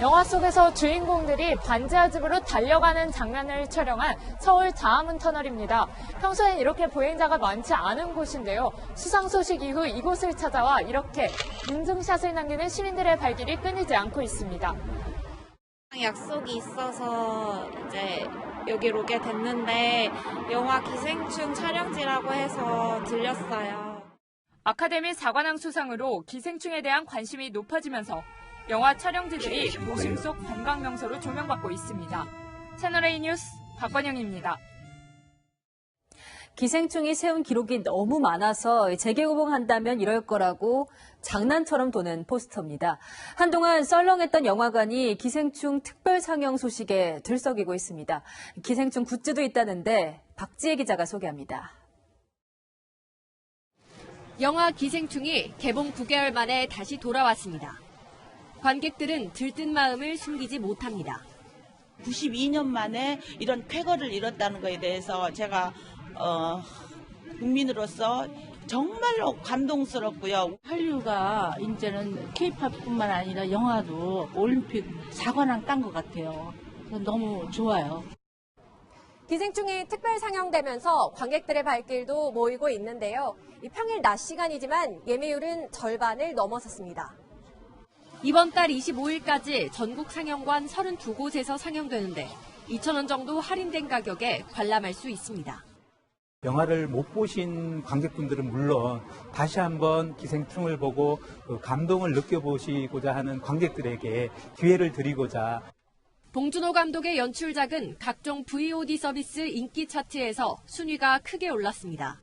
Speaker 22: 영화 속에서 주인공들이 반지하 집으로 달려가는 장면을 촬영한 서울 자하문 터널입니다. 평소엔 이렇게 보행자가 많지 않은 곳인데요. 수상 소식 이후 이곳을 찾아와 이렇게 인증샷을 남기는 시민들의 발길이 끊이지 않고 있습니다.
Speaker 19: 약속이 있어서 이제 여기로 오게 됐는데 영화 기생충 촬영지라고 해서 들렸어요.
Speaker 29: 아카데미 사관왕 수상으로 기생충에 대한 관심이 높아지면서 영화 촬영지들이 도심 속 관광 명소로 조명받고 있습니다. 채널A 뉴스 박관영입니다.
Speaker 1: 기생충이 세운 기록이 너무 많아서 재개봉한다면 이럴 거라고 장난처럼 도는 포스터입니다. 한동안 썰렁했던 영화관이 기생충 특별 상영 소식에 들썩이고 있습니다. 기생충 굿즈도 있다는데 박지혜 기자가 소개합니다.
Speaker 20: 영화 기생충이 개봉 9개월 만에 다시 돌아왔습니다. 관객들은 들뜬 마음을 숨기지 못합니다.
Speaker 21: 92년 만에 이런 쾌거를 이뤘다는 것에 대해서 제가 국민으로서 정말로 감동스럽고요.
Speaker 23: 한류가 이제는 K-팝뿐만 아니라 영화도 올림픽 4관왕 딴 것 같아요. 너무 좋아요.
Speaker 20: 기생충이 특별 상영되면서 관객들의 발길도 모이고 있는데요. 평일 낮 시간이지만 예매율은 절반을 넘어섰습니다. 이번 달 25일까지 전국 상영관 32곳에서 상영되는데 2,000원 정도 할인된 가격에 관람할 수 있습니다.
Speaker 24: 영화를 못 보신 관객분들은 물론 다시 한번 기생충을 보고 감동을 느껴보시고자 하는 관객들에게 기회를 드리고자
Speaker 20: 봉준호 감독의 연출작은 각종 VOD 서비스 인기 차트에서 순위가 크게 올랐습니다.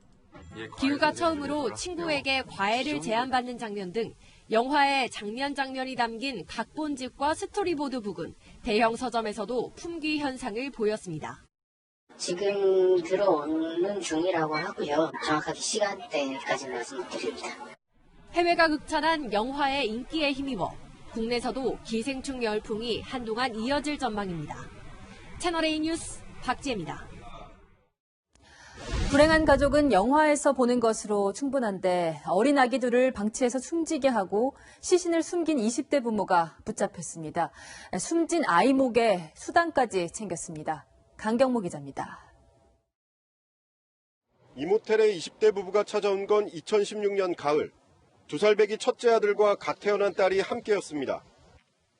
Speaker 20: 기우가 처음으로 친구에게 과외를 제안받는 장면 등 영화의 장면이 담긴 각본집과 스토리보드 부근, 대형 서점에서도 품귀 현상을 보였습니다.
Speaker 18: 지금 들어오는 중이라고 하고요. 정확하게 시간대까지 말씀 못 드립니다.
Speaker 20: 해외가 극찬한 영화의 인기에 힘입어 국내에서도 기생충 열풍이 한동안 이어질 전망입니다. 채널A 뉴스 박지혜입니다.
Speaker 1: 불행한 가족은 영화에서 보는 것으로 충분한데 어린 아기들을 방치해서 숨지게 하고 시신을 숨긴 20대 부모가 붙잡혔습니다. 숨진 아이 목에 수단까지 챙겼습니다. 강경모 기자입니다.
Speaker 25: 이모텔에 20대 부부가 찾아온 건 2016년 가을. 2살 배기 첫째 아들과 갓 태어난 딸이 함께였습니다.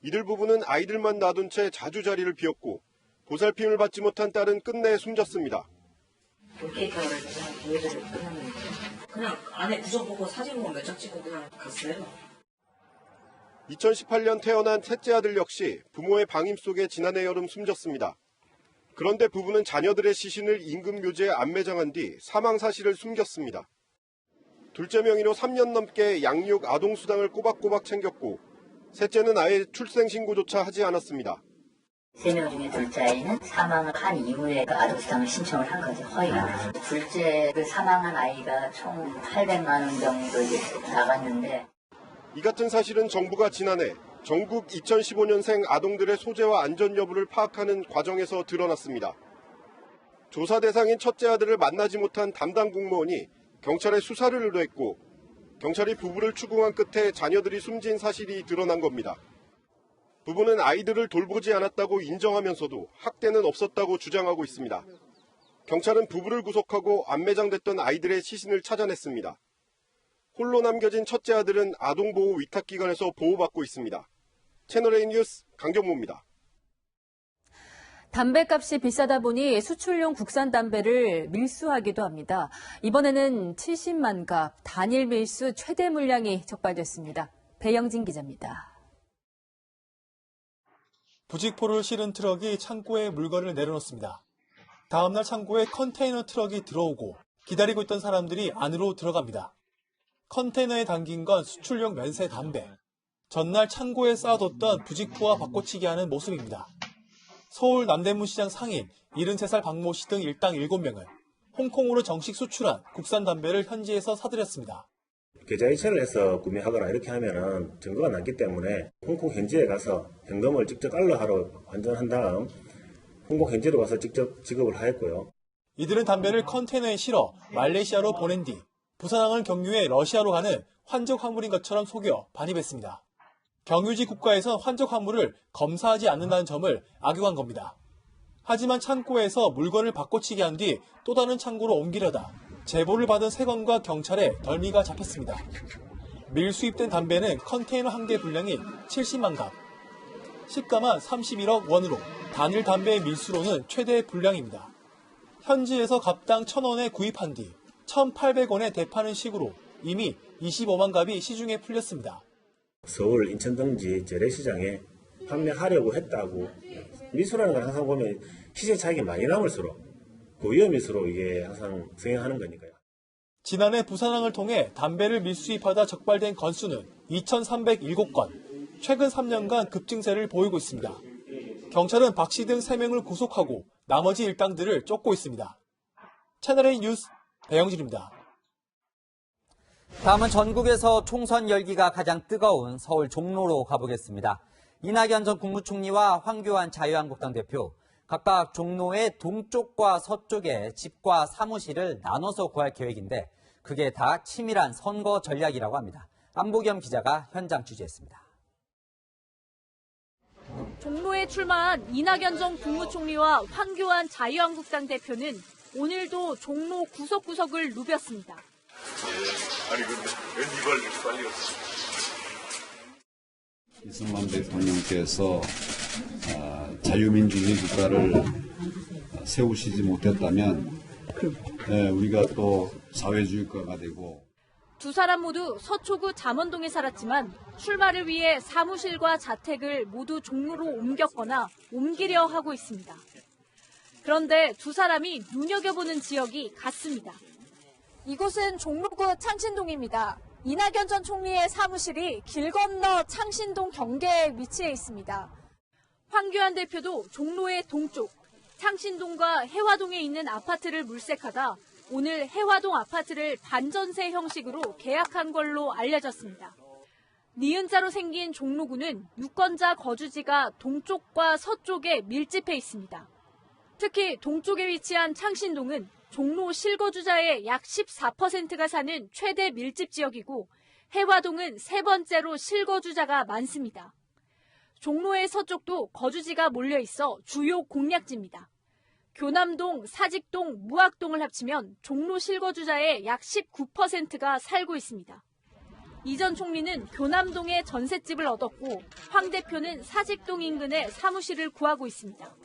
Speaker 25: 이들 부부는 아이들만 놔둔 채 자주 자리를 비웠고 보살핌을 받지 못한 딸은 끝내 숨졌습니다.
Speaker 26: 롯데카를 얘들을 그냥 안에 구석 보고 사진 보고 몇 장 찍고 그냥 갔어요.
Speaker 25: 2018년 태어난 셋째 아들 역시 부모의 방임 속에 지난해 여름 숨졌습니다. 그런데 부부는 자녀들의 시신을 인근 묘지에 안매장한 뒤 사망 사실을 숨겼습니다. 둘째 명의로 3년 넘게 양육 아동수당을 꼬박꼬박 챙겼고 셋째는 아예 출생신고조차 하지 않았습니다.
Speaker 18: 3명 중에 둘째 아이는 사망을 한 이후에 아동수당을 신청을 한 거죠. 허위가. 둘째 사망한 아이가 총 800만 원 정도 나갔는데
Speaker 25: 이 같은 사실은 정부가 지난해 전국 2015년생 아동들의 소재와 안전 여부를 파악하는 과정에서 드러났습니다. 조사 대상인 첫째 아들을 만나지 못한 담당 공무원이 경찰에 수사를 의뢰했고 경찰이 부부를 추궁한 끝에 자녀들이 숨진 사실이 드러난 겁니다. 부부는 아이들을 돌보지 않았다고 인정하면서도 학대는 없었다고 주장하고 있습니다. 경찰은 부부를 구속하고 안매장됐던 아이들의 시신을 찾아냈습니다. 홀로 남겨진 첫째 아들은 아동보호 위탁기관에서 보호받고 있습니다. 채널A 뉴스 강경모입니다.
Speaker 1: 담배값이 비싸다 보니 수출용 국산 담배를 밀수하기도 합니다. 이번에는 70만 갑 단일 밀수 최대 물량이 적발됐습니다. 배영진 기자입니다.
Speaker 3: 부직포를 실은 트럭이 창고에 물건을 내려놓습니다. 다음날 창고에 컨테이너 트럭이 들어오고 기다리고 있던 사람들이 안으로 들어갑니다. 컨테이너에 담긴 건 수출용 면세 담배. 전날 창고에 쌓아뒀던 부직포와 바꿔치기 하는 모습입니다. 서울 남대문시장 상인 73살 박모 씨 등 일당 7명은 홍콩으로 정식 수출한 국산 담배를 현지에서 사들였습니다.
Speaker 4: 계좌 이체를 해서 구매하거나 이렇게 하면은 증거가 남기 때문에 홍콩 현지에 가서 현금을 직접 달러화로 환전한 다음 홍콩 현지로 가서 직접 지급을 하였고요.
Speaker 3: 이들은 담배를 컨테이너에 실어 말레이시아로 보낸 뒤 부산항을 경유해 러시아로 가는 환적 화물인 것처럼 속여 반입했습니다. 경유지 국가에선 환적 화물을 검사하지 않는다는 점을 악용한 겁니다. 하지만 창고에서 물건을 바꿔치기 한 뒤 또 다른 창고로 옮기려다 제보를 받은 세관과 경찰에 덜미가 잡혔습니다. 밀수입된 담배는 컨테이너 한 개 분량이 70만 갑, 시가만 31억 원으로 단일 담배의 밀수로는 최대 분량입니다. 현지에서 갑당 1,000원에 구입한 뒤 1,800원에 대파는 식으로 이미 25만 갑이 시중에 풀렸습니다.
Speaker 4: 서울 인천 등지 재래시장에 판매하려고 했다고. 밀수라는 건 항상 보면 시세 차익이 많이 남을수록 고위험 밀수로 이게 항상 성행하는 거니까요.
Speaker 3: 지난해 부산항을 통해 담배를 밀수입하다 적발된 건수는 2,307건, 최근 3년간 급증세를 보이고 있습니다. 경찰은 박 씨 등 3명을 구속하고 나머지 일당들을 쫓고 있습니다. 채널A 뉴스 배영진입니다.
Speaker 5: 다음은 전국에서 총선 열기가 가장 뜨거운 서울 종로로 가보겠습니다. 이낙연 전 국무총리와 황교안 자유한국당 대표, 각각 종로의 동쪽과 서쪽에 집과 사무실을 나눠서 구할 계획인데 그게 다 치밀한 선거 전략이라고 합니다. 안보겸 기자가 현장 취재했습니다.
Speaker 1: 종로에 출마한 이낙연 전 국무총리와 황교안 자유한국당 대표는 오늘도 종로 구석구석을 누볐습니다.
Speaker 6: 아니 근데 왜 이걸 이렇게 빨리 왔어?
Speaker 7: 이승만 대통령께서 자유민주주의 국가를 세우시지 못했다면 우리가 또 사회주의 국가가 되고.
Speaker 1: 두 사람 모두 서초구 잠원동에 살았지만 출마를 위해 사무실과 자택을 모두 종로로 옮겼거나 옮기려 하고 있습니다. 그런데 두 사람이 눈여겨보는 지역이 같습니다.
Speaker 22: 이곳은 종로구 창신동입니다. 이낙연 전 총리의 사무실이 길 건너 창신동 경계에 위치해 있습니다.
Speaker 1: 황교안 대표도 종로의 동쪽, 창신동과 해화동에 있는 아파트를 물색하다 오늘 해화동 아파트를 반전세 형식으로 계약한 걸로 알려졌습니다. 니은자로 생긴 종로구는 유권자 거주지가 동쪽과 서쪽에 밀집해 있습니다. 특히 동쪽에 위치한 창신동은 종로 실거주자의 약 14%가 사는 최대 밀집 지역이고 해화동은 세 번째로 실거주자가 많습니다. 종로의 서쪽도 거주지가 몰려 있어 주요 공략지입니다. 교남동, 사직동, 무학동을 합치면 종로 실거주자의 약 19%가 살고 있습니다. 이 전 총리는 교남동에 전셋집을 얻었고 황 대표는 사직동 인근에 사무실을 구하고 있습니다.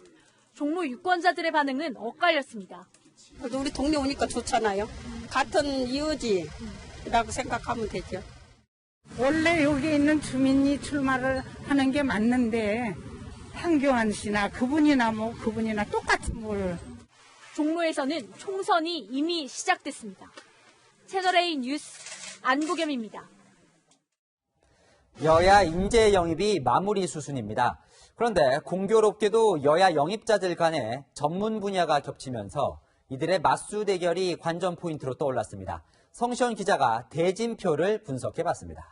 Speaker 1: 종로 유권자들의 반응은 엇갈렸습니다.
Speaker 8: 그래도 우리 동네 오니까 좋잖아요. 같은 이웃이라고 생각하면 되죠.
Speaker 9: 원래 여기 있는 주민이 출마를 하는 게 맞는데 황교안 씨나 그분이나 그분이나 똑같은 뭘.
Speaker 1: 종로에서는 총선이 이미 시작됐습니다. 채널A 뉴스 안보겸입니다.
Speaker 5: 여야 인재 영입이 마무리 수순입니다. 그런데 공교롭게도 여야 영입자들 간에 전문 분야가 겹치면서 이들의 맞수 대결이 관전 포인트로 떠올랐습니다. 성시원 기자가 대진표를 분석해봤습니다.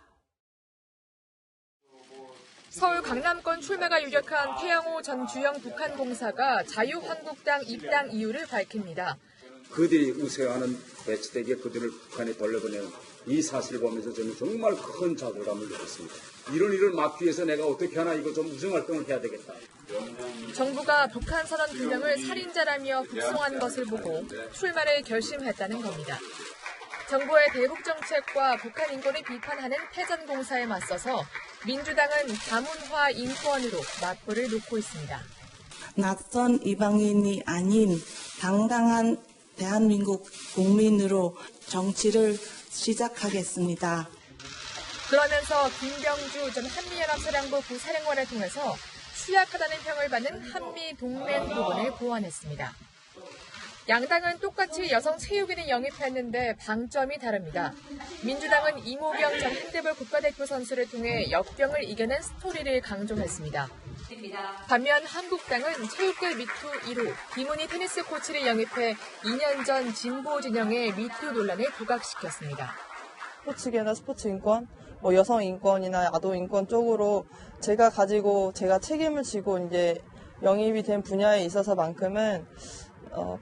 Speaker 29: 서울 강남권 출마가 유력한 태영호 전 주영 북한공사가 자유한국당 입당 이유를 밝힙니다.
Speaker 10: 그들이 우세하는 배치되게 그들을 북한에 돌려보내는 이 사실을 보면서 저는 정말 큰 자괴감을 느꼈습니다. 이런 일을 막기 위해서 내가 어떻게 하나 이거 좀 우정활동을 해야 되겠다.
Speaker 29: 정부가 북한 선원 2명을 살인자라며 북송한 것을 보고 출마를 결심했다는 겁니다. 정부의 대북 정책과 북한 인권을 비판하는 태전공사에 맞서서 민주당은 다문화 인권으로 맞불을 놓고 있습니다.
Speaker 11: 낯선 이방인이 아닌 당당한 대한민국 국민으로 정치를 시작하겠습니다.
Speaker 29: 그러면서 김병주 전 한미연합사령부 부사령관을 통해서
Speaker 2: 취약하다는 평을 받는 한미 동맹 부분을 보완했습니다. 양당은 똑같이 여성 체육인을 영입했는데 방점이 다릅니다. 민주당은 이모경 전 핸드볼 국가대표 선수를 통해 역병을 이겨낸 스토리를 강조했습니다. 반면 한국당은 체육계 미투 1호 김은희 테니스 코치를 영입해 2년 전 진보 진영의 미투 논란을 부각시켰습니다.
Speaker 12: 스포츠계나 스포츠 인권, 여성 인권이나 아동 인권 쪽으로 제가 책임을 지고 이제 영입이 된 분야에 있어서만큼은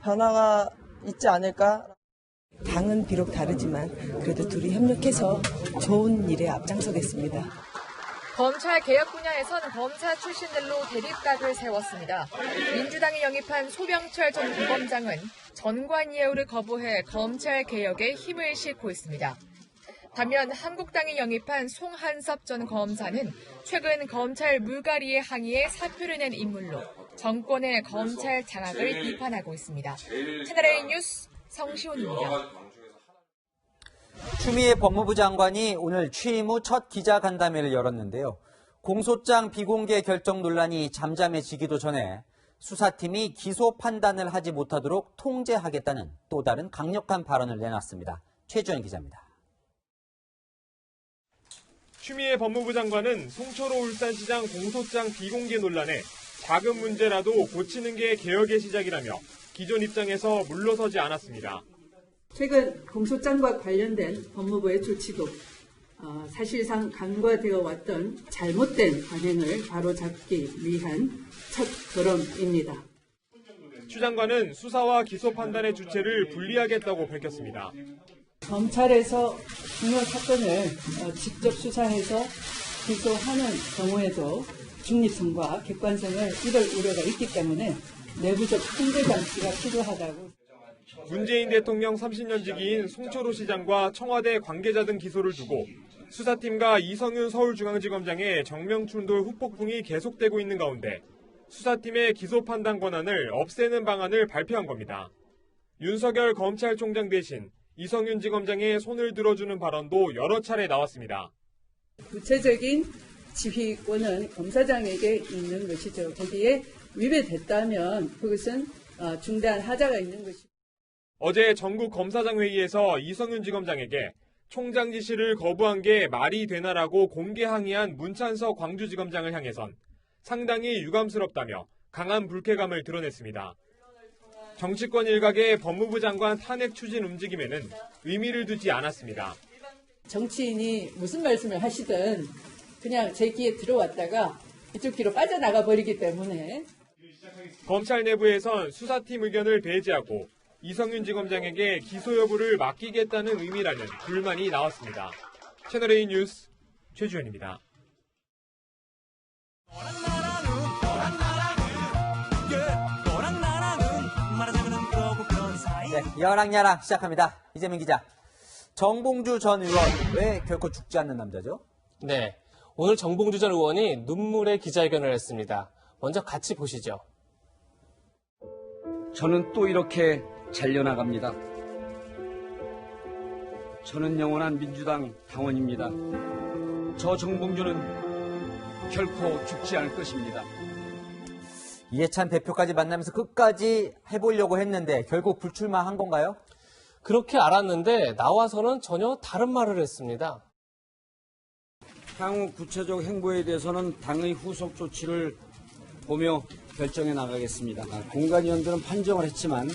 Speaker 12: 변화가 있지 않을까.
Speaker 13: 당은 비록 다르지만 그래도 둘이 협력해서 좋은 일에 앞장서겠습니다.
Speaker 2: 검찰 개혁 분야에선 검사 출신들로 대립각을 세웠습니다. 민주당이 영입한 소병철 전 부검장은 전관 예우를 거부해 검찰 개혁에 힘을 싣고 있습니다. 반면 한국당이 영입한 송한섭 전 검사는 최근 검찰 물갈이의 항의에 사표를 낸 인물로 정권의 검찰 장악을 비판하고 있습니다. 채널A 뉴스 성시훈입니다.
Speaker 5: 추미애 법무부 장관이 오늘 취임 후 첫 기자간담회를 열었는데요. 공소장 비공개 결정 논란이 잠잠해지기도 전에 수사팀이 기소 판단을 하지 못하도록 통제하겠다는 또 다른 강력한 발언을 내놨습니다. 최주현 기자입니다.
Speaker 14: 추미애 법무부 장관은 송철호 울산시장 공소장 비공개 논란에 작은 문제라도 고치는 게 개혁의 시작이라며 기존 입장에서 물러서지 않았습니다.
Speaker 15: 최근 공소장과 관련된 법무부의 조치도 사실상 간과되어 왔던 잘못된 관행을 바로잡기 위한 첫 걸음입니다.
Speaker 14: 추 장관은 수사와 기소 판단의 주체를 분리하겠다고 밝혔습니다.
Speaker 15: 검찰에서 중요 사건을 직접 수사해서 기소하는 경우에도 중립성과 객관성을 잃을 우려가 있기 때문에 내부적 통제 장치가 필요하다고.
Speaker 14: 문재인 대통령 30년 지기인 송철호 시장과 청와대 관계자 등 기소를 두고 수사팀과 이성윤 서울중앙지검장의 정명춘돌 후폭풍이 계속되고 있는 가운데 수사팀의 기소 판단 권한을 없애는 방안을 발표한 겁니다. 윤석열 검찰총장 대신 이성윤 지검장의 손을 들어주는 발언도 여러 차례 나왔습니다.
Speaker 15: 구체적인 지휘권은 검사장에게 있는 것이죠. 거기에 위배됐다면 그것은 중대한 하자가 있는 것이죠.
Speaker 14: 어제 전국 검사장 회의에서 이성윤 지검장에게 총장 지시를 거부한 게 말이 되나라고 공개 항의한 문찬석 광주지검장을 향해선 상당히 유감스럽다며 강한 불쾌감을 드러냈습니다. 정치권 일각의 법무부 장관 탄핵 추진 움직임에는 의미를 두지 않았습니다.
Speaker 15: 정치인이 무슨 말씀을 하시든 그냥 제 귀에 들어왔다가 이쪽 귀로 빠져나가 버리기 때문에.
Speaker 14: 검찰 내부에선 수사팀 의견을 배제하고 이성윤 지검장에게 기소 여부를 맡기겠다는 의미라는 불만이 나왔습니다. 채널A 뉴스 최주현입니다.
Speaker 5: 네, 여랑야랑 시작합니다. 이재명 기자. 정봉주 전 의원 왜 결코 죽지 않는 남자죠?
Speaker 16: 네, 오늘 정봉주 전 의원이 눈물의 기자회견을 했습니다. 먼저 같이 보시죠.
Speaker 17: 저는 또 이렇게 잘려나갑니다. 저는 영원한 민주당 당원입니다. 저 정봉주는 결코 죽지 않을 것입니다.
Speaker 5: 이해찬 대표까지 만나면서 끝까지 해보려고 했는데 결국 불출마한 건가요?
Speaker 16: 그렇게 알았는데 나와서는 전혀 다른 말을 했습니다.
Speaker 17: 향후 구체적 행보에 대해서는 당의 후속 조치를 보며 결정해 나가겠습니다. 공관위원들은 판정을 했지만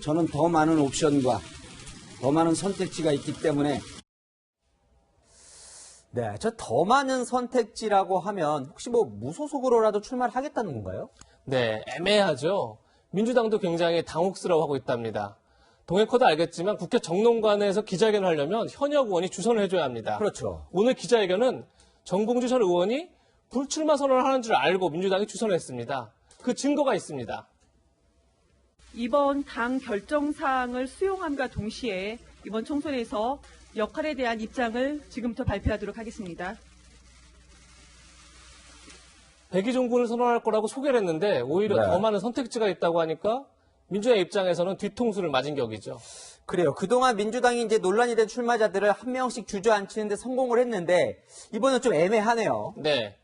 Speaker 17: 저는 더 많은 옵션과 더 많은 선택지가 있기 때문에
Speaker 5: 네, 저 더 많은 선택지라고 하면 혹시 무소속으로라도 출마를 하겠다는 건가요?
Speaker 16: 네, 애매하죠. 민주당도 굉장히 당혹스러워하고 있답니다. 동해커도 알겠지만 국회 정론관에서 기자회견을 하려면 현역 의원이 주선을 해줘야 합니다.
Speaker 5: 그렇죠.
Speaker 16: 오늘 기자회견은 정봉주 전 의원이 불출마 선언을 하는 줄 알고 민주당이 주선을 했습니다. 그 증거가 있습니다.
Speaker 27: 이번 당 결정사항을 수용함과 동시에 이번 총선에서 역할에 대한 입장을 지금부터 발표하도록 하겠습니다.
Speaker 16: 백의종군을 선언할 거라고 소개를 했는데 오히려 더 많은 선택지가 있다고 하니까 민주당 입장에서는 뒤통수를 맞은 격이죠.
Speaker 5: 그래요. 그동안 민주당이 이제 논란이 된 출마자들을 한 명씩 주저앉히는데 성공을 했는데 이번엔 좀 애매하네요.
Speaker 16: 네.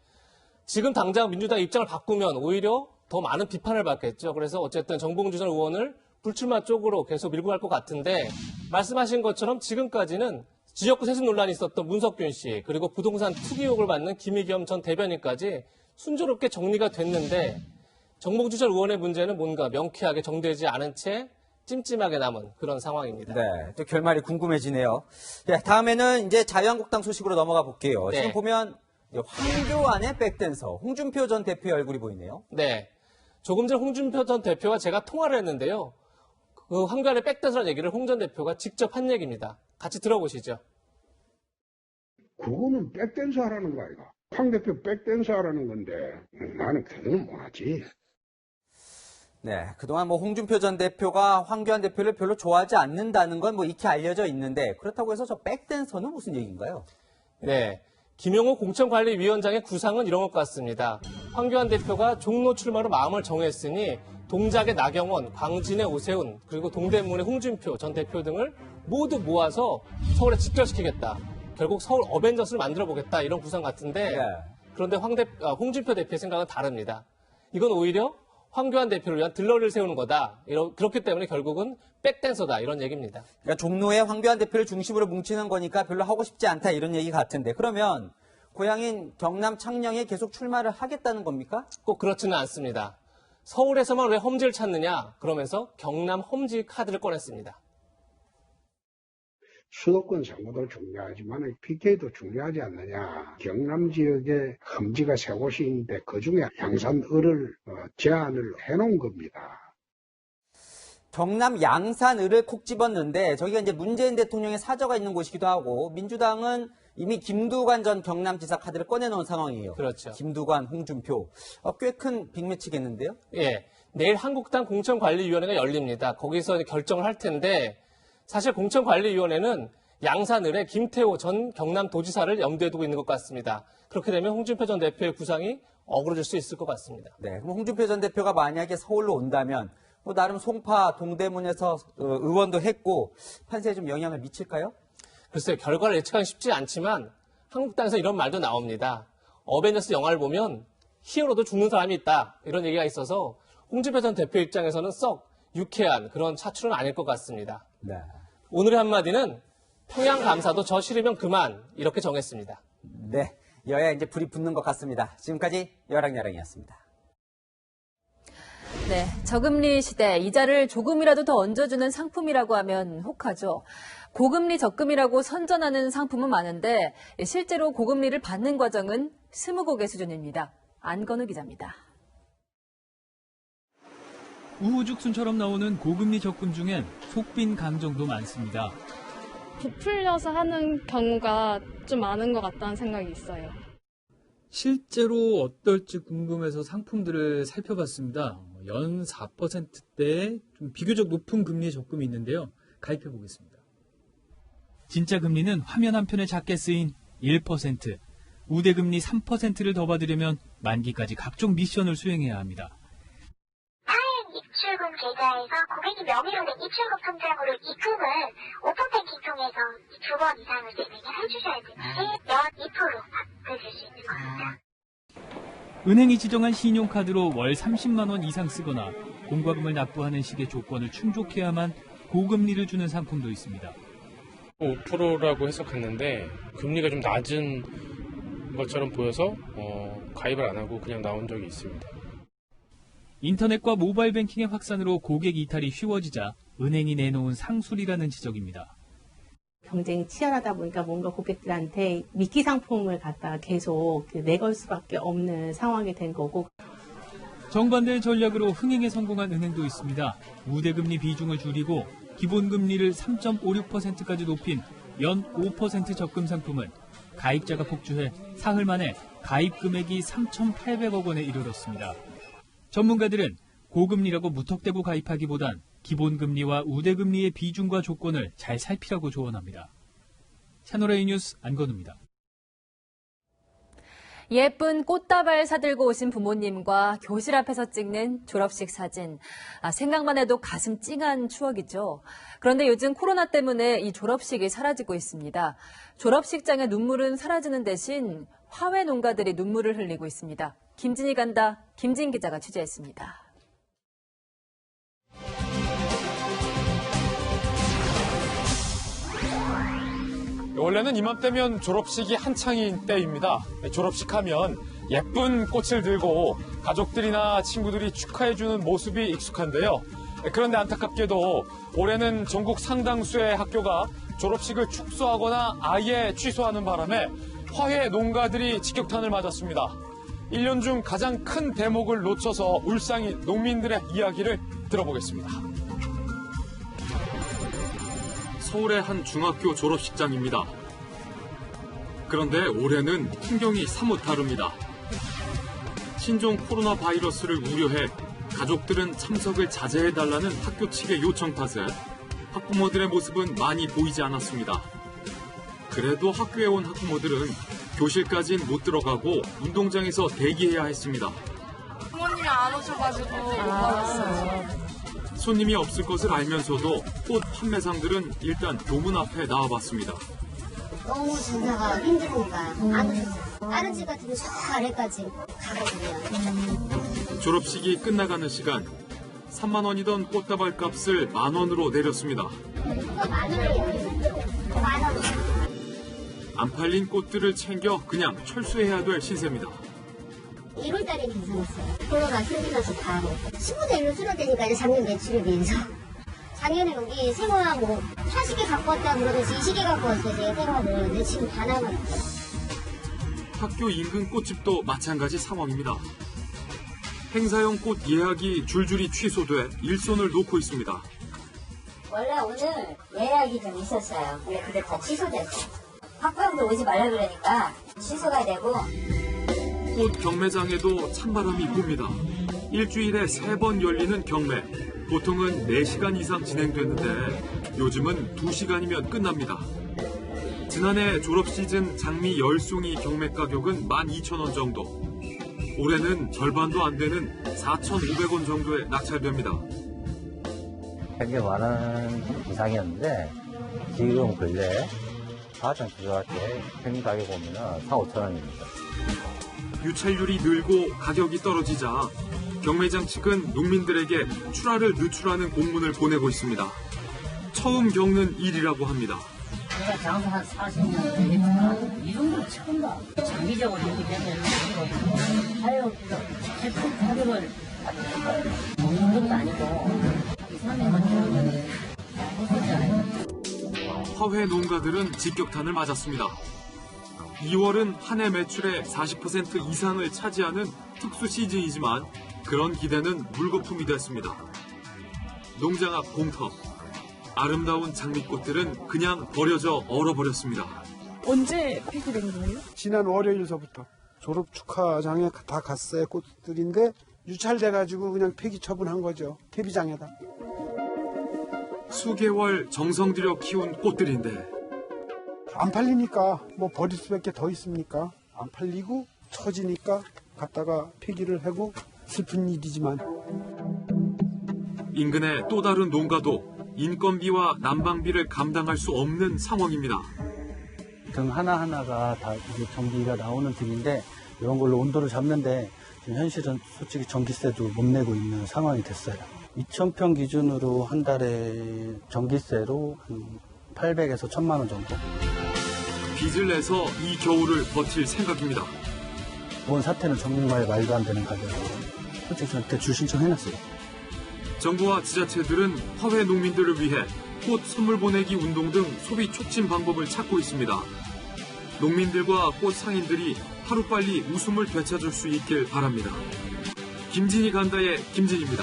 Speaker 16: 지금 당장 민주당 입장을 바꾸면 오히려 더 많은 비판을 받겠죠. 그래서 어쨌든 정봉주 전 의원을 불출마 쪽으로 계속 밀고 갈 것 같은데 말씀하신 것처럼 지금까지는 지역구 세습 논란이 있었던 문석균 씨 그리고 부동산 투기 의혹을 받는 김의겸 전 대변인까지 순조롭게 정리가 됐는데 정봉주 전 의원의 문제는 뭔가 명쾌하게 정되지 않은 채 찜찜하게 남은 그런 상황입니다.
Speaker 5: 네, 또 결말이 궁금해지네요. 네, 다음에는 이제 자유한국당 소식으로 넘어가 볼게요.
Speaker 16: 네.
Speaker 5: 지금 보면 황교안의 백댄서 홍준표 전 대표의 얼굴이 보이네요.
Speaker 16: 네, 조금 전 홍준표 전 대표와 제가 통화를 했는데요. 그 황교안의 백댄서라는 얘기를 홍 전 대표가 직접 한 얘기입니다. 같이 들어보시죠.
Speaker 18: 그거는 백댄서 하라는 거 아이가. 황 대표 백댄서 하라는 건데 나는 그거는 못하지.
Speaker 5: 네, 그동안 홍준표 전 대표가 황교안 대표를 별로 좋아하지 않는다는 건 익히 알려져 있는데 그렇다고 해서 저 백댄서는 무슨 얘기인가요?
Speaker 16: 네, 김용호 공천관리위원장의 구상은 이런 것 같습니다. 황교안 대표가 종로 출마로 마음을 정했으니 동작의 나경원, 광진의 오세훈, 그리고 동대문의 홍준표 전 대표 등을 모두 모아서 서울에 집결시키겠다. 결국 서울 어벤져스를 만들어보겠다. 이런 구상 같은데 그런데 홍준표 대표의 생각은 다릅니다. 이건 오히려 황교안 대표를 위한 들러리를 세우는 거다. 그렇기 때문에 결국은 백댄서다. 이런 얘기입니다.
Speaker 5: 그러니까 종로에 황교안 대표를 중심으로 뭉치는 거니까 별로 하고 싶지 않다. 이런 얘기 같은데 그러면 고향인 경남 창녕에 계속 출마를 하겠다는 겁니까?
Speaker 16: 꼭 그렇지는 않습니다. 서울에서만 왜 험지를 찾느냐? 그러면서 경남 험지 카드를 꺼냈습니다.
Speaker 18: 수도권 선거도 중요하지만 PK도 중요하지 않느냐. 경남 지역에 험지가 세 곳이 있는데 그중에 양산을을 제안을 해놓은 겁니다.
Speaker 5: 경남 양산을을 콕 집었는데 저기가 이제 문재인 대통령의 사저가 있는 곳이기도 하고 민주당은 이미 김두관 전 경남지사 카드를 꺼내놓은 상황이에요.
Speaker 16: 그렇죠.
Speaker 5: 김두관, 홍준표. 꽤 큰 빅매치겠는데요?
Speaker 16: 예. 내일 한국당 공천관리위원회가 열립니다. 거기서 결정을 할 텐데 사실 공천관리위원회는 양산을에 김태호 전 경남도지사를 염두에 두고 있는 것 같습니다. 그렇게 되면 홍준표 전 대표의 구상이 어그러질 수 있을 것 같습니다.
Speaker 5: 네, 그럼 홍준표 전 대표가 만약에 서울로 온다면 나름 송파, 동대문에서 의원도 했고 판세에 좀 영향을 미칠까요?
Speaker 16: 글쎄요, 결과를 예측하기 쉽지 않지만 한국당에서 이런 말도 나옵니다. 어벤져스 영화를 보면 히어로도 죽는 사람이 있다. 이런 얘기가 있어서 홍준표 전 대표 입장에서는 썩 유쾌한 그런 차출은 아닐 것 같습니다.
Speaker 5: 네.
Speaker 16: 오늘의 한마디는 평양 감사도 저 싫으면 그만 이렇게 정했습니다.
Speaker 5: 네, 여야 이제 불이 붙는 것 같습니다. 지금까지 여랑여랑이었습니다.
Speaker 1: 네, 저금리 시대 이자를 조금이라도 더 얹어주는 상품이라고 하면 혹하죠. 고금리 적금이라고 선전하는 상품은 많은데 실제로 고금리를 받는 과정은 스무고개 수준입니다. 안건우 기자입니다.
Speaker 19: 우후죽순처럼 나오는 고금리 적금 중엔 속빈 감정도 많습니다.
Speaker 20: 부풀려서 하는 경우가 좀 많은 것 같다는 생각이 있어요.
Speaker 19: 실제로 어떨지 궁금해서 상품들을 살펴봤습니다. 연 4%대의 좀 비교적 높은 금리의 적금이 있는데요. 가입해 보겠습니다. 진짜 금리는 화면 한편에 작게 쓰인 1%, 우대금리 3%를 더 받으려면 만기까지 각종 미션을 수행해야 합니다.
Speaker 21: 입출금 계좌에서 고객이 명의로 된 입출금 통장으로 입금을 오픈뱅킹 통해서 2번 이상을 진행을 해주셔야 되는데 연 2% 받으실 수 있는 겁니다.
Speaker 19: 은행이 지정한 신용카드로 월 30만 원 이상 쓰거나 공과금을 납부하는 식의 조건을 충족해야만 고금리를 주는 상품도 있습니다.
Speaker 23: 5%라고 해석했는데 금리가 좀 낮은 것처럼 보여서 가입을 안 하고 그냥 나온 적이 있습니다.
Speaker 19: 인터넷과 모바일 뱅킹의 확산으로 고객 이탈이 쉬워지자 은행이 내놓은 상술이라는 지적입니다.
Speaker 24: 경쟁이 치열하다 보니까 뭔가 고객들한테 미끼 상품을 갖다 계속 내걸 수밖에 없는 상황이 된 거고.
Speaker 19: 정반대의 전략으로 흥행에 성공한 은행도 있습니다. 우대금리 비중을 줄이고 기본금리를 3.56%까지 높인 연 5% 적금 상품은 가입자가 폭주해 사흘 만에 가입 금액이 3,800억 원에 이르렀습니다. 전문가들은 고금리라고 무턱대고 가입하기보단 기본금리와 우대금리의 비중과 조건을 잘 살피라고 조언합니다. 채널A 뉴스 안건우입니다.
Speaker 1: 예쁜 꽃다발 사들고 오신 부모님과 교실 앞에서 찍는 졸업식 사진. 생각만 해도 가슴 찡한 추억이죠. 그런데 요즘 코로나 때문에 이 졸업식이 사라지고 있습니다. 졸업식장의 눈물은 사라지는 대신 화훼 농가들이 눈물을 흘리고 있습니다. 김진이 간다. 김진 기자가 취재했습니다.
Speaker 3: 원래는 이맘때면 졸업식이 한창인 때입니다. 졸업식 하면 예쁜 꽃을 들고 가족들이나 친구들이 축하해주는 모습이 익숙한데요. 그런데 안타깝게도 올해는 전국 상당수의 학교가 졸업식을 축소하거나 아예 취소하는 바람에 화훼 농가들이 직격탄을 맞았습니다. 1년 중 가장 큰 대목을 놓쳐서 울상인 농민들의 이야기를 들어보겠습니다. 서울의 한 중학교 졸업식장입니다. 그런데 올해는 풍경이 사뭇 다릅니다. 신종 코로나 바이러스를 우려해 가족들은 참석을 자제해달라는 학교 측의 요청 탓에 학부모들의 모습은 많이 보이지 않았습니다. 그래도 학교에 온 학부모들은 교실까지는 못 들어가고 운동장에서 대기해야 했습니다.
Speaker 4: 부모님이 안 오셔가지고 못 받았어요.
Speaker 3: 손님이 없을 것을 알면서도 꽃 판매상들은 일단 교문 앞에 나와봤습니다.
Speaker 6: 너무 장사가 힘드니까 안 오셨어요. 다른 집 같은 저 아래까지 가거든요.
Speaker 3: 졸업식이 끝나가는 시간, 3만 원이던 꽃다발 값을 1,000원으로 내렸습니다. 안 팔린 꽃들을 챙겨 그냥 철수해야 될 신세입니다.
Speaker 6: 1월달에 괜찮았어요. 코로나 생기면서 다 19대 1로 줄어드니까 이제 작년 매출을 위해서. 작년에 여기 생화 40개 갖고 왔다 그러면서 20개 갖고 왔어요. 제가 생화를. 근데 지금 다 남았어요.
Speaker 3: 학교 인근 꽃집도 마찬가지 상황입니다. 행사용 꽃 예약이 줄줄이 취소돼 일손을 놓고 있습니다.
Speaker 6: 원래 오늘 예약이 좀 있었어요. 근데 그게 다 취소됐어요. 학부형들 오지 말라 그러니까 취소가 되고.
Speaker 3: 꽃 경매장에도 찬바람이 붑니다. 일주일에 3번 열리는 경매. 보통은 4시간 이상 진행되는데 요즘은 2시간이면 끝납니다. 지난해 졸업 시즌 장미 10송이 경매 가격은 12,000원 정도. 올해는 절반도 안 되는 4,500원 정도에 낙찰됩니다.
Speaker 7: 현재 10,000원 이상이었는데 지금 근래 4천 들어갈 때 평균 가격 보면 4,000~5,000원입니다.
Speaker 3: 유찰률이 늘고 가격이 떨어지자 경매장 측은 농민들에게 출하를 늦추라는 공문을 보내고 있습니다. 처음 겪는 일이라고 합니다.
Speaker 6: 제가 장사 한 40년 되겠지만 이 정도 처음 봐. 장기적으로 이렇게 되면 아유, 제품 가격을 먹는 것도 아니고 2~3년만 키우면 못하잖아요.
Speaker 3: 화훼 농가들은 직격탄을 맞았습니다. 2월은 한 해 매출의 40% 이상을 차지하는 특수 시즌이지만 그런 기대는 물거품이 됐습니다. 농장 앞 공터. 아름다운 장미꽃들은 그냥 버려져 얼어버렸습니다.
Speaker 8: 언제 폐기된 거예요?
Speaker 22: 지난 월요일서부터 졸업 축하장에 다 갔어요. 꽃들인데 유찰돼가지고 그냥 폐기 처분한 거죠. 퇴비장에다.
Speaker 3: 수개월 정성 들여 키운 꽃들인데
Speaker 22: 안 팔리니까 뭐 버릴 수밖에 더 있습니까? 안 팔리고 처지니까 갖다가 폐기를 하고 슬픈 일이지만.
Speaker 3: 인근의 또 다른 농가도 인건비와 난방비를 감당할 수 없는 상황입니다.
Speaker 7: 등 하나하나가 다 이제 전기가 나오는 등인데 이런 걸로 온도를 잡는데 지금 현실은 솔직히 전기세도 못 내고 있는 상황이 됐어요. 2,000평 기준으로 한 달에 전기세로 한 800에서 1,000만 원 정도.
Speaker 3: 빚을 내서 이 겨울을 버틸 생각입니다.
Speaker 7: 이번 사태는 정말 말도 안 되는 가격이에요. 솔직히 저한테 줄 신청해놨어요.
Speaker 3: 정부와 지자체들은 화훼 농민들을 위해 꽃 선물 보내기 운동 등 소비 촉진 방법을 찾고 있습니다. 농민들과 꽃 상인들이 하루빨리 웃음을 되찾을 수 있길 바랍니다. 김진이 간다의 김진입니다.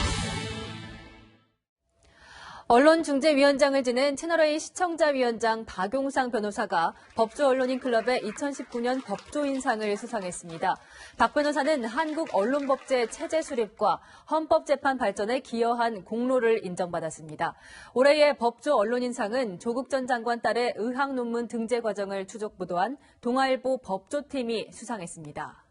Speaker 1: 언론중재위원장을 지낸 채널A 시청자위원장 박용상 변호사가 법조언론인클럽의 2019년 법조인상을 수상했습니다. 박 변호사는 한국언론법제 체제 수립과 헌법재판 발전에 기여한 공로를 인정받았습니다. 올해의 법조언론인상은 조국 전 장관 딸의 의학 논문 등재 과정을 추적 보도한 동아일보 법조팀이 수상했습니다.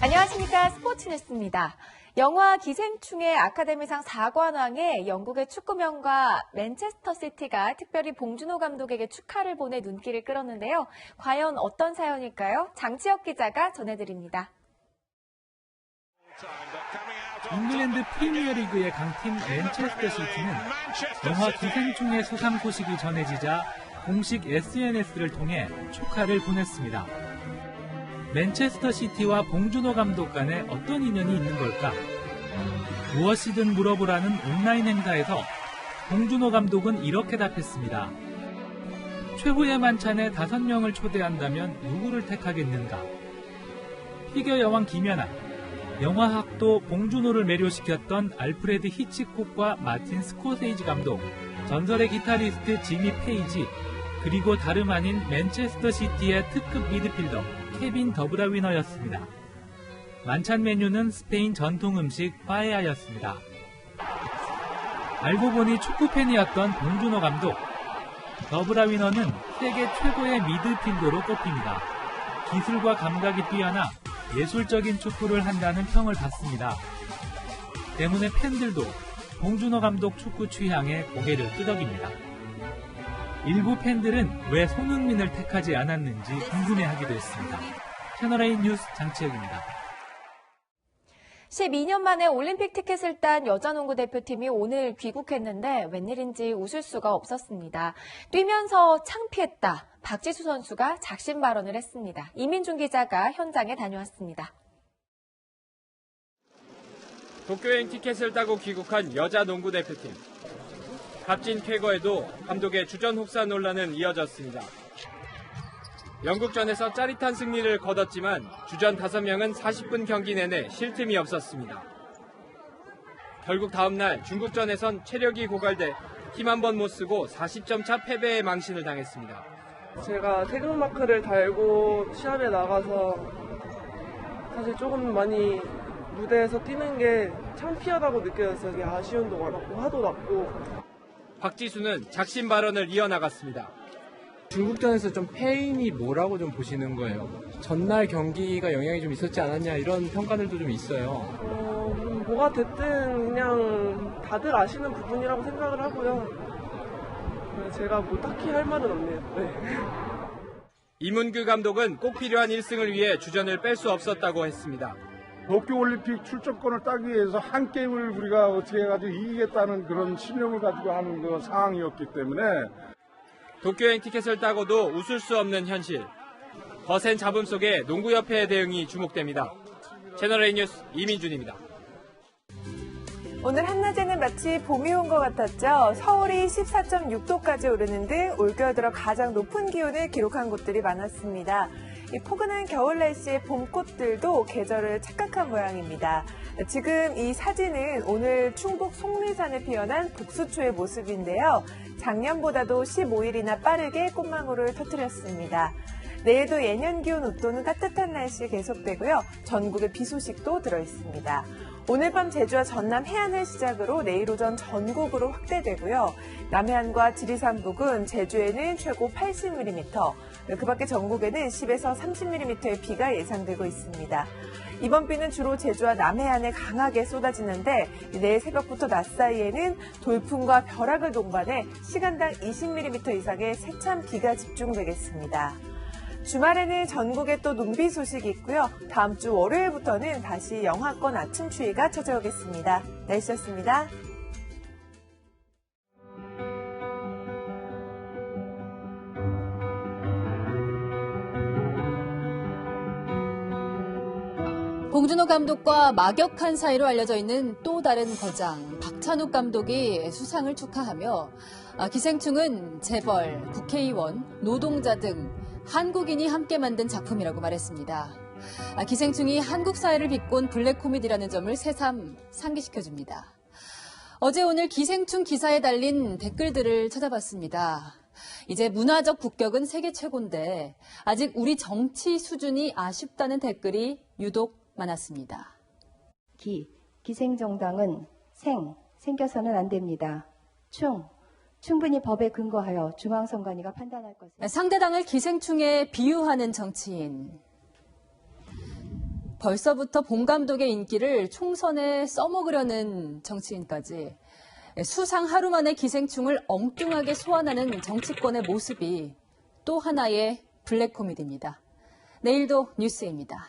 Speaker 25: 안녕하십니까. 스포츠뉴스입니다.
Speaker 9: 영화 기생충의 아카데미상 4관왕에 영국의 축구명가 맨체스터 시티가 특별히 봉준호 감독에게 축하를 보내 눈길을 끌었는데요. 과연 어떤 사연일까요? 장치혁 기자가 전해드립니다.
Speaker 19: 잉글랜드 프리미어리그의 강팀 맨체스터 시티는 영화 기생충의 수상 소식이 전해지자 공식 SNS를 통해 축하를 보냈습니다. 맨체스터 시티와 봉준호 감독 간에 어떤 인연이 있는 걸까? 무엇이든 물어보라는 온라인 행사에서 봉준호 감독은 이렇게 답했습니다. 최후의 만찬에 5명을 초대한다면 누구를 택하겠는가? 피겨 여왕 김연아, 영화학도 봉준호를 매료시켰던 알프레드 히치콕과 마틴 스코세이지 감독, 전설의 기타리스트 지미 페이지, 그리고 다름 아닌 맨체스터 시티의 특급 미드필더 케빈 더브라위너였습니다. 만찬 메뉴는 스페인 전통 음식 파에야였습니다. 알고 보니 축구팬이었던 봉준호 감독. 더브라위너는 세계 최고의 미드필더로 꼽힙니다. 기술과 감각이 뛰어나 예술적인 축구를 한다는 평을 받습니다. 때문에 팬들도 봉준호 감독 축구 취향에 고개를 끄덕입니다. 일부 팬들은 왜 손흥민을 택하지 않았는지 궁금해하기도 했습니다. 채널A 뉴스 장치혁입니다.
Speaker 9: 12년 만에 올림픽 티켓을 딴 여자농구 대표팀이 오늘 귀국했는데 웬일인지 웃을 수가 없었습니다. 뛰면서 창피했다. 박지수 선수가 작심 발언을 했습니다. 이민준 기자가 현장에 다녀왔습니다.
Speaker 10: 도쿄행 티켓을 따고 귀국한 여자 농구 대표팀. 값진 쾌거에도 감독의 주전 혹사 논란은 이어졌습니다. 영국전에서 짜릿한 승리를 거뒀지만 주전 5명은 40분 경기 내내 쉴 틈이 없었습니다. 결국 다음날 중국전에선 체력이 고갈돼 힘 한 번 못 쓰고 40점 차 패배의 망신을 당했습니다.
Speaker 4: 제가 태극마크를 달고 시합에 나가서 사실 조금 많이 무대에서 뛰는 게 창피하다고 느껴졌어요. 되게 아쉬움도 많았고 화도 났고.
Speaker 10: 박지수는 작심 발언을 이어나갔습니다.
Speaker 11: 중국전에서 좀 패인이 뭐라고 좀 보시는 거예요? 전날 경기가 영향이 좀 있었지 않았냐 이런 평가들도 좀 있어요.
Speaker 4: 뭐가 됐든 그냥 다들 아시는 부분이라고 생각을 하고요. 제가 뭐 딱히 할 말은 없네요. 네.
Speaker 10: 이문규 감독은 꼭 필요한 1승을 위해 주전을 뺄 수 없었다고 했습니다.
Speaker 22: 도쿄올림픽 출전권을 따기 위해서 한 게임을 우리가 어떻게 해가지고 이기겠다는 그런 신념을 가지고 하는 그 상황이었기 때문에
Speaker 10: 도쿄행 티켓을 따고도 웃을 수 없는 현실. 거센 잡음 속에 농구협회의 대응이 주목됩니다. 채널A 뉴스 이민준입니다.
Speaker 12: 오늘 한낮에는 마치 봄이 온 것 같았죠. 서울이 14.6도까지 오르는 등 올겨울 들어 가장 높은 기온을 기록한 곳들이 많았습니다. 이 포근한 겨울 날씨에 봄꽃들도 계절을 착각한 모양입니다. 지금 이 사진은 오늘 충북 속리산에 피어난 복수초의 모습인데요. 작년보다도 15일이나 빠르게 꽃망울을 터뜨렸습니다. 내일도 예년 기온 웃도는 따뜻한 날씨 계속되고요. 전국에 비 소식도 들어있습니다. 오늘 밤 제주와 전남 해안을 시작으로 내일 오전 전국으로 확대되고요. 남해안과 지리산 부근, 제주에는 최고 80mm, 그 밖에 전국에는 10에서 30mm의 비가 예상되고 있습니다. 이번 비는 주로 제주와 남해안에 강하게 쏟아지는데 내일 새벽부터 낮 사이에는 돌풍과 벼락을 동반해 시간당 20mm 이상의 세찬 비가 집중되겠습니다. 주말에는 전국에 또 눈비 소식이 있고요. 다음 주 월요일부터는 다시 영하권 아침 추위가 찾아오겠습니다. 날씨였습니다.
Speaker 1: 봉준호 감독과 막역한 사이로 알려져 있는 또 다른 거장 박찬욱 감독이 수상을 축하하며 기생충은 재벌, 국회의원, 노동자 등 한국인이 함께 만든 작품이라고 말했습니다. 기생충이 한국 사회를 비꼰 블랙 코미디라는 점을 새삼 상기시켜줍니다. 어제 오늘 기생충 기사에 달린 댓글들을 찾아봤습니다. 이제 문화적 국격은 세계 최고인데 아직 우리 정치 수준이 아쉽다는 댓글이 유독 많았습니다.
Speaker 13: 기생정당은 생겨서는 안 됩니다. 충분히 법에 근거하여 중앙선관위가 판단할 것을.
Speaker 1: 상대당을 기생충에 비유하는 정치인. 벌써부터 봉 감독의 인기를 총선에 써먹으려는 정치인까지 수상 하루 만에 기생충을 엉뚱하게 소환하는 정치권의 모습이 또 하나의 블랙 코미디입니다. 내일도 뉴스입니다.